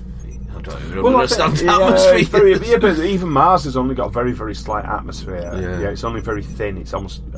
I don't even understand atmosphere. But even Mars has only got very, very slight atmosphere. Yeah. It's only very thin. It's almost of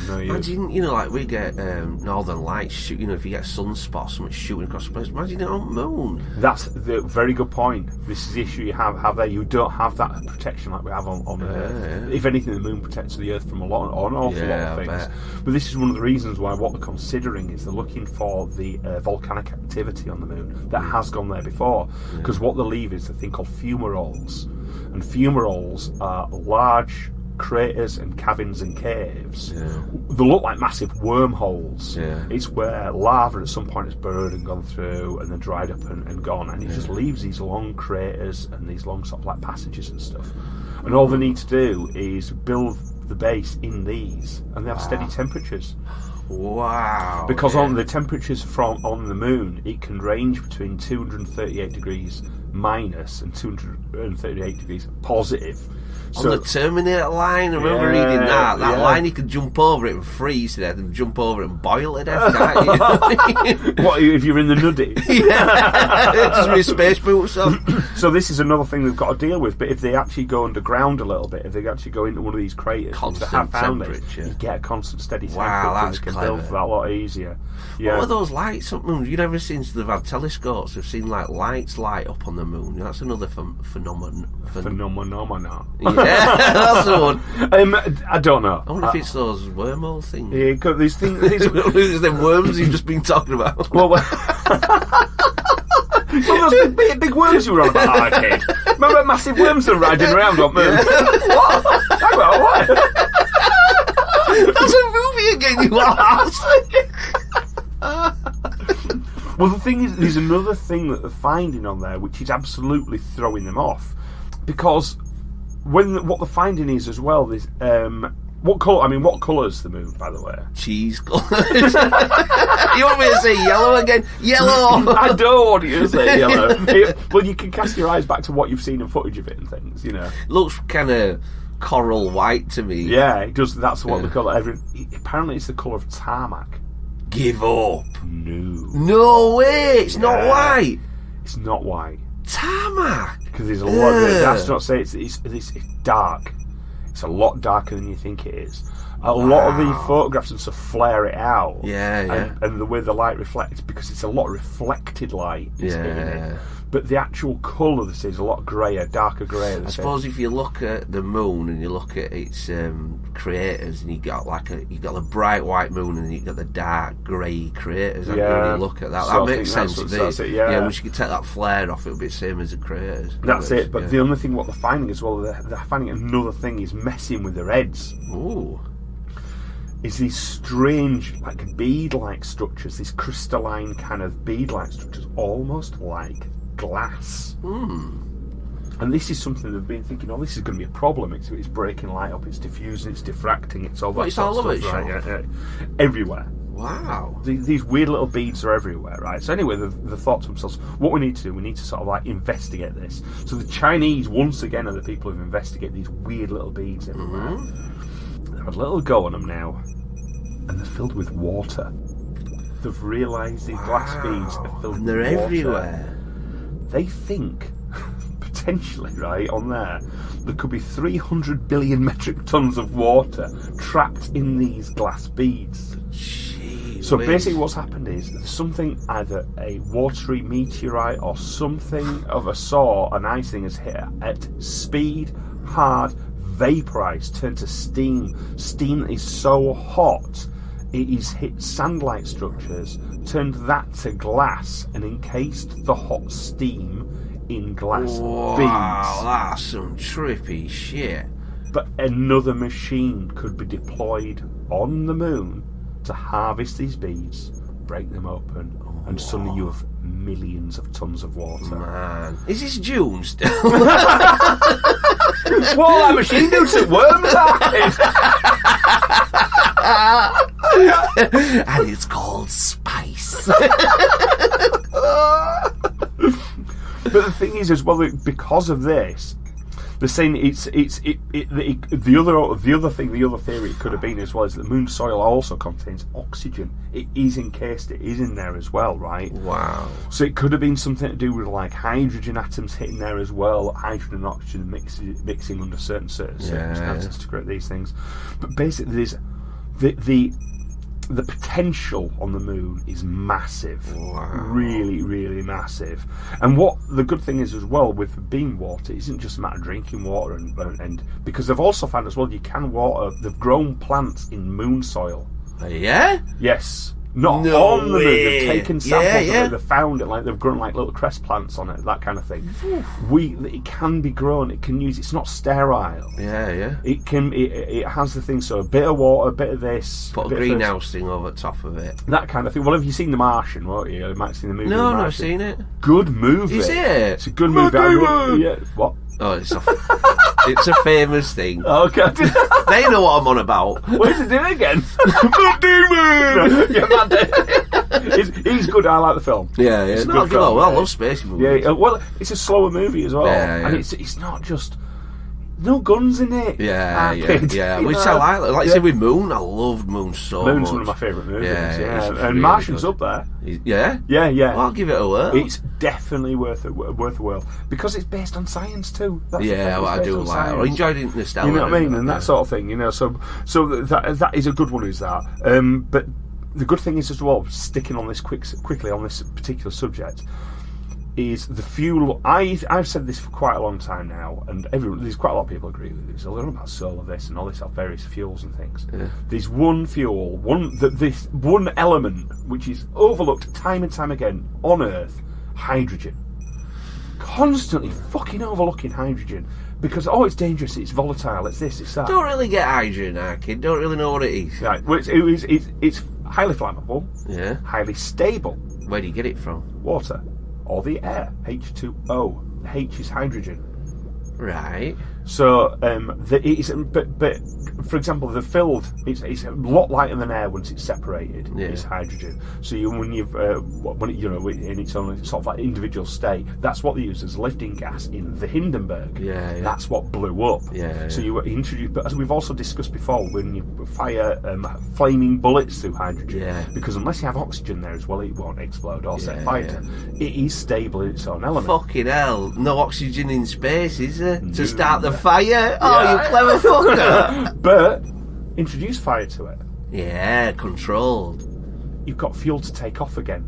no use. Imagine, you know, like we get northern lights. You know, if you get sunspots, something shooting across the place. Imagine it on the moon. That's the very good point. This is the issue you have there. You don't have that protection like we have on Earth. Yeah. If anything, the moon protects the Earth from an awful lot of things. Bet. But this is one of the reasons why what they're considering is they're looking for the volcanic activity on the moon that has gone there before. Because what they leave is a thing called fumaroles, and fumaroles are large craters and caverns and caves. They look like massive wormholes. It's where lava at some point has burrowed and gone through and then dried up and gone, and it just leaves these long craters and these long sort of like passages and stuff, and all they need to do is build the base in these, and they have steady temperatures. Wow. Because on the temperatures on the moon, it can range between 238 degrees minus and 238 degrees positive. On the Terminator line, I remember reading that line, you could jump over it and freeze to death, and jump over it and boil to death, can't you? What, if you're in the nuddy? Just with space boots on. So this is another thing they've got to deal with, but if they actually go underground a little bit, if they actually go into one of these craters, constant temperature, you get a constant steady temperature. Wow, that's you can clever. build that a lot easier. What are those lights up the moon? You've never seen, they've had telescopes, they've seen like lights light up on the moon. That's another phenomenon. Yeah, that's the one. I don't know. I wonder if it's those wormhole things. Yeah, got these things. It's them worms you've just been talking about. Well, those big worms you were on about, arcade. Remember massive worms that are riding around on moon? What? Hang on, what? That's a movie again, you ass. Well, the thing is, there's another thing that they're finding on there which is absolutely throwing them off, because what they're finding is as well, there's what colour's the moon, by the way? Cheese colours. You want me to say yellow again? Yellow. I don't want you to say yellow. Well, you can cast your eyes back to what you've seen in footage of it and things, you know. Looks kind of coral white to me. Yeah, it does. That's what the colour. Apparently, it's the colour of tarmac. Give up. No way. It's not white. It's not white. Tarmac. Because there's a lot of it. That's not say it's dark. It's a lot darker than you think it is. A lot of the photographs and stuff flare it out. And the way the light reflects, because it's a lot of reflected light is hitting it. But the actual colour of the sea is a lot greyer, darker grey. I suppose if you look at the moon and you look at its craters, and you got the bright white moon and you got the dark grey craters. And when you look at that, that makes sense to me. Yeah, once you can take that flare off, it'll be the same as the craters. That's it. But the only thing what they're finding as well, they're finding another thing is messing with their heads. Ooh. Is these strange, like bead-like structures, these crystalline kind of bead-like structures, almost like glass. And this is something they've been thinking, this is going to be a problem. It's breaking light up, it's diffusing, it's diffracting, it's all that it's sort all of stuff, right? Yeah. Everywhere. Wow. These weird little beads are everywhere, right? So anyway, they've thought to themselves, what we need to do, we need to sort of like investigate this. So the Chinese, once again, are the people who investigate these weird little beads everywhere. They've had a little go on them now, and they're filled with water. They've realised these glass beads are filled with water. And they're everywhere. They think, potentially, right, on there could be 300 billion metric tons of water trapped in these glass beads. So basically what's happened is something, either a watery meteorite or something of a sort, an ice thing has hit at speed, hard, vaporised, turned to steam. Steam that is so hot, it is hit sand-like structures, turned that to glass, and encased the hot steam in glass beads. Wow, that's some trippy shit. But another machine could be deployed on the moon to harvest these beads, break them open, and suddenly you have millions of tons of water. Man, is this June still? What that machine do to worms, And it's called spice. But the thing is, as well, because of this, they're saying the other theory it could have been as well is that the moon's soil also contains oxygen. It is encased, it is in there as well, right? Wow. So it could have been something to do with like hydrogen atoms hitting there as well, hydrogen and oxygen mixing under certain circumstances to create these things. But basically, there's the potential on the moon is massive. Wow. Really, really massive. And what the good thing is as well with being water, it isn't just a matter of drinking water and because they've also found as well you can water, they've grown plants in moon soil. Yeah? Yes. Not No on the moon. way. They've taken samples Yeah. of it, they've found it, like they've grown like little cress plants on it, that kind of thing. It can be grown, it can use, it's not sterile. Yeah. It has the thing, so a bit of water, a bit of this. Put a greenhouse thing over the top of it. That kind of thing. Well, have you seen The Martian, won't you? You might have seen the movie. No, The I've not Martian. seen it. Good movie. Is it? It's a good Matt movie. Damon! Yeah. What? Oh, it's a famous thing. Okay. They know what I'm on about. What is it doing again? Matt Damon! Yeah, Matt Damon. He's good. I like the film. Yeah. It's a No, good film. I love space movies. Yeah. Well, it's a slower movie as well, Yeah. and it's not just no guns in it. Yeah. You Which know? I like. Like you said with Moon, I loved Moon so much. Moon's one of my favourite movies. Yeah, it's and really Martian's good. up there. Yeah? Yeah. Well, I'll give it a whirl. It's definitely worth a whirl because it's based on science too. That's the thing, Yeah, well, it's I based do on like it. I science. enjoyed Interstellar. You know what I mean, and yeah. that sort of thing. You know, so that is a good one. Is that? But the good thing is as well, sticking on this quickly on this particular subject, is the fuel. I've said this for quite a long time now, and there's quite a lot of people agree with this. They're talking about solar this and all this, various fuels and things. Yeah. One fuel, this one element which is overlooked time and time again on Earth: hydrogen. Constantly fucking overlooking hydrogen because it's dangerous, it's volatile, it's this, it's that. Don't really get hydrogen, I kid. Don't really know what it is. Right, well, it's highly flammable, Yeah. highly stable. Where do you get it from? Water or the air, H2O. The H is hydrogen. Right. So, but for example, the filled, it's a lot lighter than air once it's separated. Yeah. It's hydrogen. So when in its own sort of like individual state, that's what they use as lifting gas in the Hindenburg. Yeah. That's what blew up. Yeah. So you introduce, but as we've also discussed before, when you fire flaming bullets through hydrogen, Yeah. because unless you have oxygen there as well, it won't explode or set Yeah, fire to. It is stable in its own element. Fucking hell. No oxygen in space, is there? No. To start the fire? Oh, Yeah. you clever fucker. But introduce fire to it. Yeah, controlled. You've got fuel to take off again.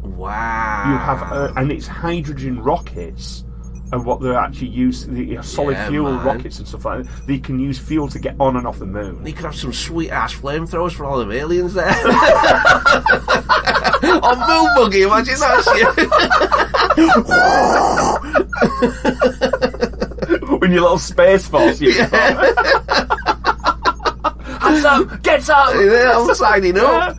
Wow. You have, and it's hydrogen rockets, and what they're actually used, the solid Yeah, fuel man. rockets and stuff like that. They can use fuel to get on and off the moon. You could have some sweet ass flamethrowers for all them aliens there. On moon buggy, imagine that shit. When your little space force, you have some, get some. Yeah, I'm signing up.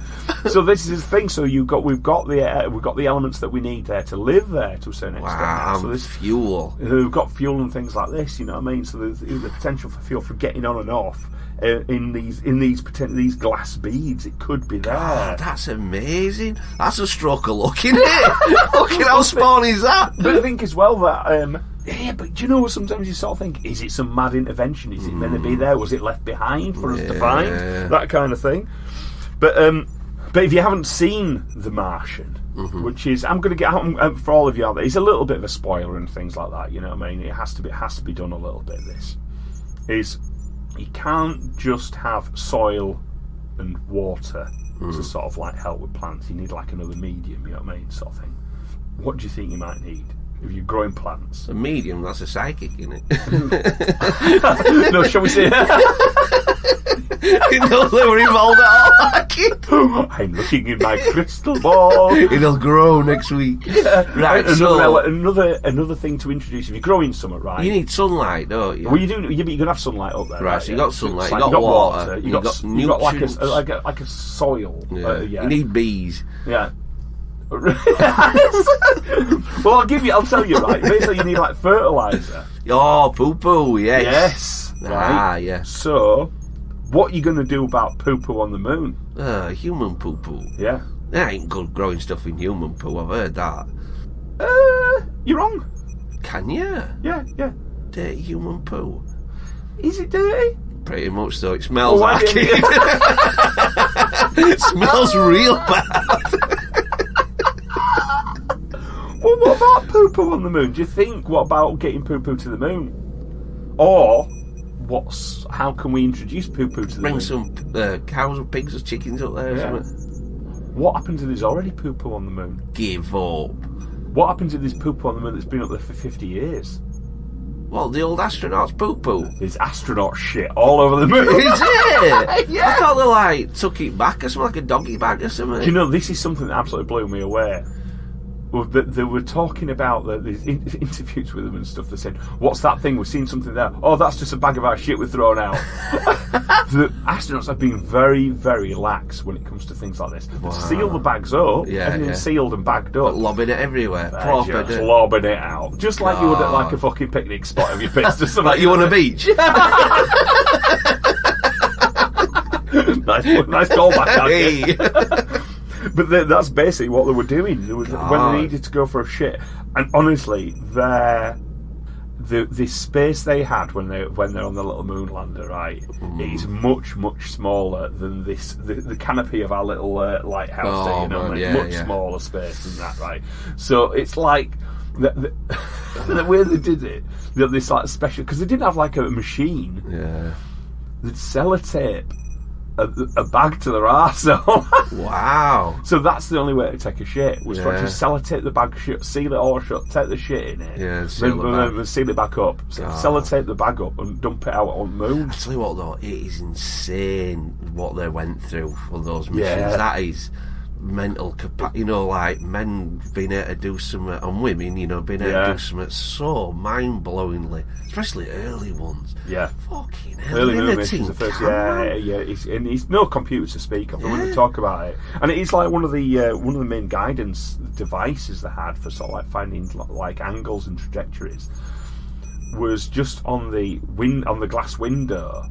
So this is the thing. So we've got the elements that we need there to live there to a certain extent. Wow, So this fuel. we've got fuel and things like this. You know what I mean? So there's the potential for fuel for getting on and off in these glass beads. It could be there. God, that's amazing. That's a stroke of luck, isn't it? Fucking how spawn is that? But I think as well that yeah, but do you know, sometimes you sort of think, is it some mad intervention? Is it meant to be there? Was it left behind for us to find? That kind of thing. But if you haven't seen The Martian, which is, I'm going to get for all of you out there, it's a little bit of a spoiler and things like that. You know what I mean? It has to be done a little bit. This is, you can't just have soil and water to sort of like help with plants. You need like another medium. You know what I mean? Sort of thing. What do you think you might need if you're growing plants. A medium, that's a psychic, isn't it? No, shall we say? It'll never evolve at all like it. I'm looking in my crystal ball. It'll grow next week. Right, another thing to introduce. If you're growing something, right? You need sunlight, don't you? Well, you do. Yeah, but you're gonna have sunlight up there. Right, right? so you got sunlight, you got water, you got like a soil. Yeah. Yeah. You need bees. Yeah. Well, I'll tell you, right. Basically, you need like fertilizer. Oh, poo-poo, yes. Yes. Right. Yeah. So, what are you going to do about poo-poo on the moon? Human poo-poo. Yeah. There ain't good growing stuff in human poo, I've heard that. You're wrong. Can you? Yeah. Dirty human poo. Is it dirty? Pretty much so. It smells like it. It smells real bad. Well, what about poo-poo on the moon? Do you think, what about getting poo-poo to the moon? Or, how can we introduce poo-poo to the moon? Bring some cows or pigs or chickens up there or something. What happens if there's already poo-poo on the moon? Give up. What happens if there's poo-poo on the moon that's been up there for 50 years? Well, the old astronauts poo-poo. There's astronaut shit all over the moon. Is it? Yeah. I thought they took it back or something, like a doggy bag or something. Do you know, this is something that absolutely blew me away. Well, they were talking about these interviews with them and stuff. They said, "What's that thing? We've seen something there. Oh, that's just a bag of our shit we've thrown out." The astronauts have been very, very lax when it comes to things like this. Wow. Seal the bags up, everything's sealed and bagged up. But lobbing it everywhere, proper. Just lobbing it out, just like you would at like a fucking picnic spot if you pissed or something. Like you on a beach. nice callback, Hey. But that's basically what they were doing. When they needed to go for a shit, and honestly, the space they had when they're on the little moon lander, right, is much smaller than the canopy of our little lighthouse. Much smaller space than that, right? So it's like the way they did it, this like special, because they didn't have like a machine. Yeah, they'd sellotape a bag to their arsehole. Wow. So that's the only way to take a shit, was to actually sellotape the bag shut, seal it all shut, take the shit in it, then seal it back up, sellotape the bag up and dump it out on the moon. I tell you what though, it is insane what they went through for those missions. That is mental capacity, like men being able to do something, and women, being able to do something so mind-blowingly, especially early ones. Yeah. Fucking hell. Early moon missions, the first, it's no computer to speak of. When they talk about it, and it is like one of the main guidance devices they had for sort of like finding like angles and trajectories was just on the glass window.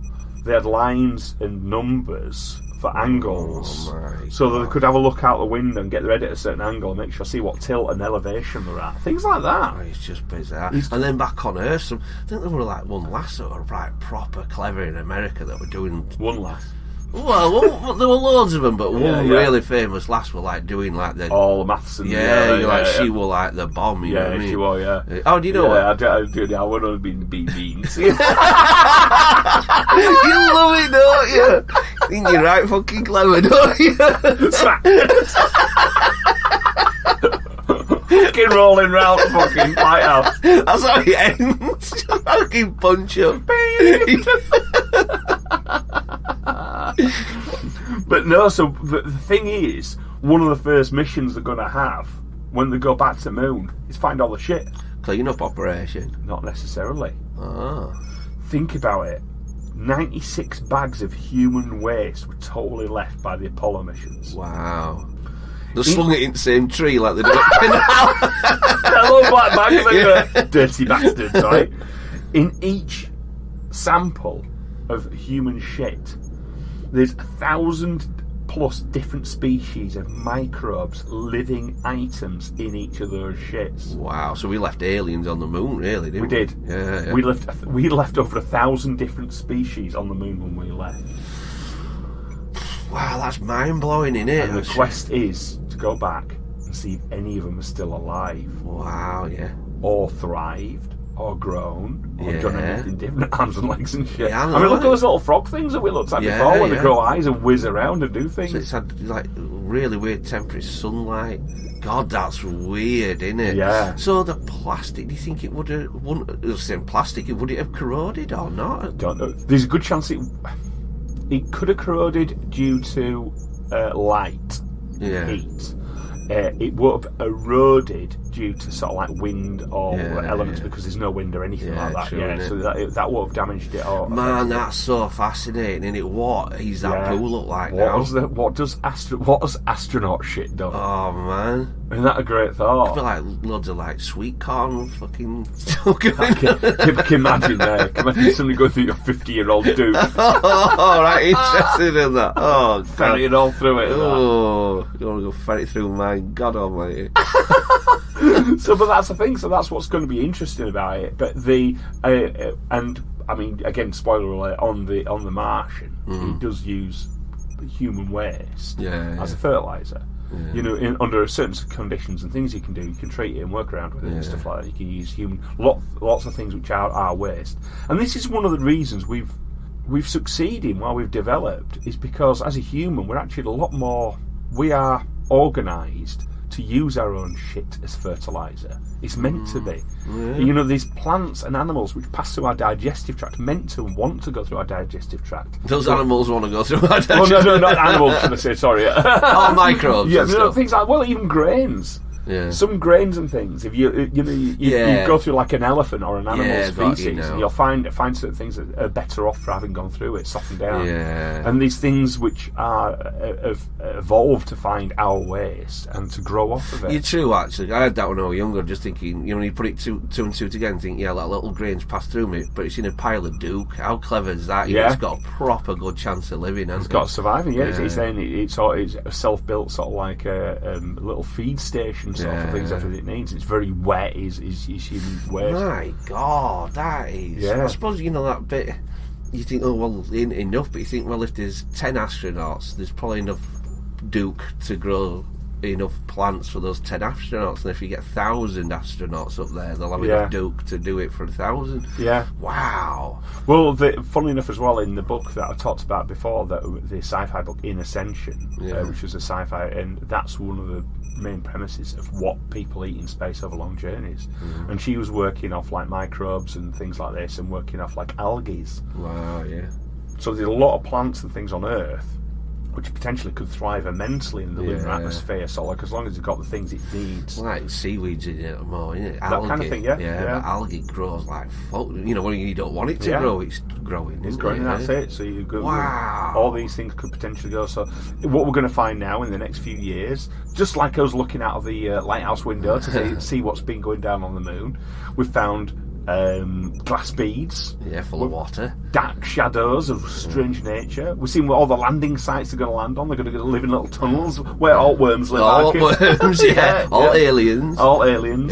They had lines and numbers for angles, so that they could have a look out the window and get their head at a certain angle and make sure see what tilt and elevation they're at. Things like that. It's just bizarre. And then back on Earth, I think there were like one lass that were proper clever in America that were doing... One lass? Well, there were loads of them, but one really famous lass were like doing like the... all the maths and... she were like the bomb, you know what I mean? She was, Oh, do you know what? I would have been beans. You love it, don't you? I think you're right fucking clever, don't you? Smack! Fucking rolling round the fucking lighthouse. That's how it ends. Just fucking punch up. But no, so the thing is, one of the first missions they're going to have when they go back to the moon is find all the shit. Clean up operation? Not necessarily. Ah. Think about it. 96 bags of human waste were totally left by the Apollo missions. Wow. They slung it in the same tree like they did at Pinal. Hello, black bag, dirty bastards, right? In each sample of human shit, there's 1,000+ different species of microbes, living items in each of those shits. Wow, so we left aliens on the moon, really, didn't we? We did. Yeah. We left over 1,000 different species on the moon when we left. Wow, that's mind-blowing, innit? And the quest is to go back and see if any of them are still alive. Wow, yeah. Or thrived, or grown or Yeah. done anything different, arms and legs and shit. Yeah, I I mean, know, look at right? those little frog things that we looked at Yeah, before, when they yeah. grow eyes and whiz around and do things. So it's had like really weird temperature, sunlight. God, that's weird, isn't it? Yeah. So the plastic, do you think it would have, would it have corroded or not? Don't know. There's a good chance it could have corroded due to light, Yeah. heat. It would have eroded due to sort of like wind or elements because there's no wind or anything like that. True, Yeah, innit? so that would have damaged it. Or Man, that's so fascinating, isn't it? What is that pool look like now? What does astronaut shit done? Oh man, Isn't that a great thought? I feel like loads of like sweet corn fucking. Can you imagine there? Can you imagine somebody going through your 50-year-old dude, All right, interested in that. Oh, ferrying all through it? oh, you want to go ferret through mine? God Almighty. So, but that's the thing. So that's what's going to be interesting about it. But and I mean, again, spoiler alert on the Martian, it does use human waste as a fertilizer. Yeah. You know, under certain conditions and things you can do, you can treat it and work around with it and stuff like that. You can use lots of things which are waste. And this is one of the reasons we've succeeded while we've developed, is because as a human we're actually a lot more. We are organised to use our own shit as fertilizer. It's meant to be. Yeah. You know, these plants and animals which pass through our digestive tract, meant to want to go through our digestive tract. Those animals want to go through our digestive tract. Well, no, not animals, should I say, sorry. Oh, microbes. Yeah, and stuff. Things like, well, even grains. Yeah. Some grains and things. If you go through like an elephant or an animal's feces, and you'll find certain things that are better off for having gone through it, softened down. Yeah. And these things which have evolved to find our waste and to grow off of it. You're true, actually. I had that when I was younger, just thinking, you know, you put it two and two together and think, yeah, that little grain's passed through me, but it's in a pile of Duke. How clever is that? You know, it's got a proper good chance of living, hasn't it? It's got surviving, It's saying it's a self-built sort of like a little feed station sort of things, everything it needs. It's very wet, is human waste. My God, that is. I suppose, you know, that bit, you think, oh, well, ain't enough, but you think, well, if there's 10 astronauts, there's probably enough Duke to grow enough plants for those 10 astronauts, and if you get 1,000 astronauts up there, they'll have enough Duke to do it for 1,000. Yeah. Wow. Well, funnily enough as well, in the book that I talked about before, the sci-fi book In Ascension, which was a sci-fi, and that's one of the main premises of what people eat in space over long journeys. And she was working off like microbes and things like this, and working off like algae. Wow, yeah. So there's a lot of plants and things on Earth which potentially could thrive immensely in the lunar atmosphere, so like as long as it's got the things it needs. Like seaweeds in it more, isn't it? Algae, that kind of thing, but algae grows like fuck. You know, when you don't want it to grow, it's growing. It's growing, that's it. So you go, wow. All these things could potentially go. So what we're going to find now in the next few years, just like I was looking out of the lighthouse window to see what's been going down on the moon, we've found glass beads, full of water, dark shadows of strange nature. We've seen where all the landing sites are going to land on. They're going to live in little tunnels where all worms live. All worms, all aliens,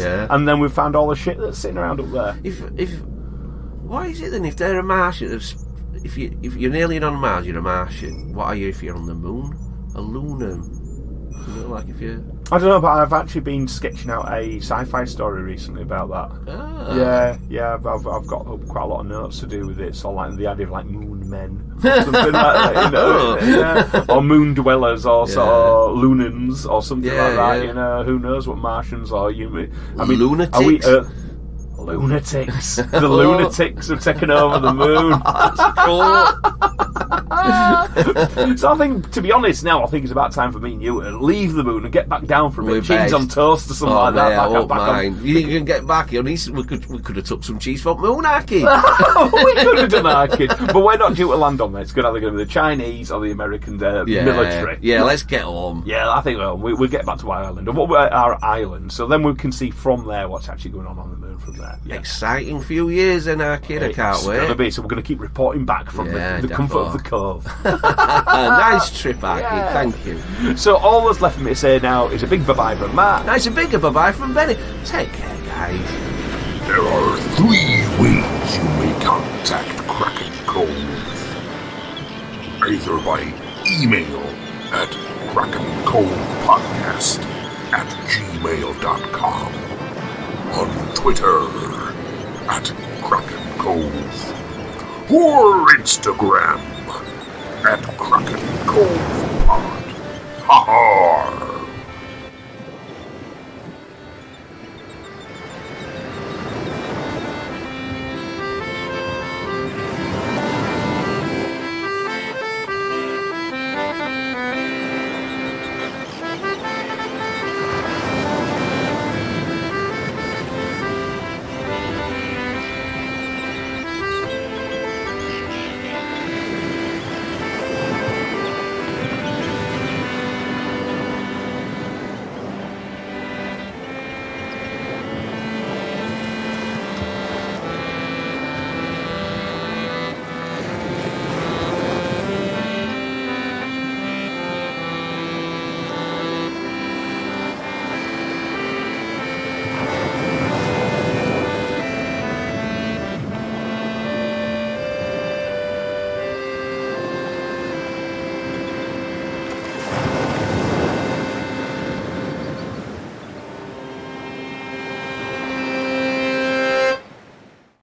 and then we've found all the shit that's sitting around up there. If what is it then? If they're a Martian, if you're an alien on Mars, you're a Martian. What are you if you're on the moon? A lunar. You know, like if you. I don't know, but I've actually been sketching out a sci-fi story recently about that. Ah. Yeah, I've got quite a lot of notes to do with it. So like the idea of like moon men, or something like that, you know, or moon dwellers, or lunans, or something like that. You know, who knows what Martians are? I mean, lunatics. Are we, lunatics. The lunatics have taken over the moon. That's cool. So I think, to be honest, now I think it's about time for me and you to leave the moon and get back down from it. Cheese on toast or something like that. I won't mind. You think you can get back? At least we could have took some cheese from Moonarchy. We could have done Arcade, but we're not due to land on there. It's either going to be the Chinese or the American military. Yeah, let's get home. Yeah, I think we'll get back to our island, or our island, so then we can see from there what's actually going on the moon from there. Yeah. Exciting few years in Arcade, I can't wait. It's going to be, so we're going to keep reporting back from the comfort of the cove. Nice trip, Arcade, thank you. So all that's left for me to say now is a big bye-bye from Matt. Nice a bigger bye-bye from Benny. Take care, guys. There are 3 ways you may contact Kraken Cove. Either by email at krakencovepodcast@gmail.com, on Twitter at Kraken Cove. Or Instagram at Kraken Cove Pod. Ha ha!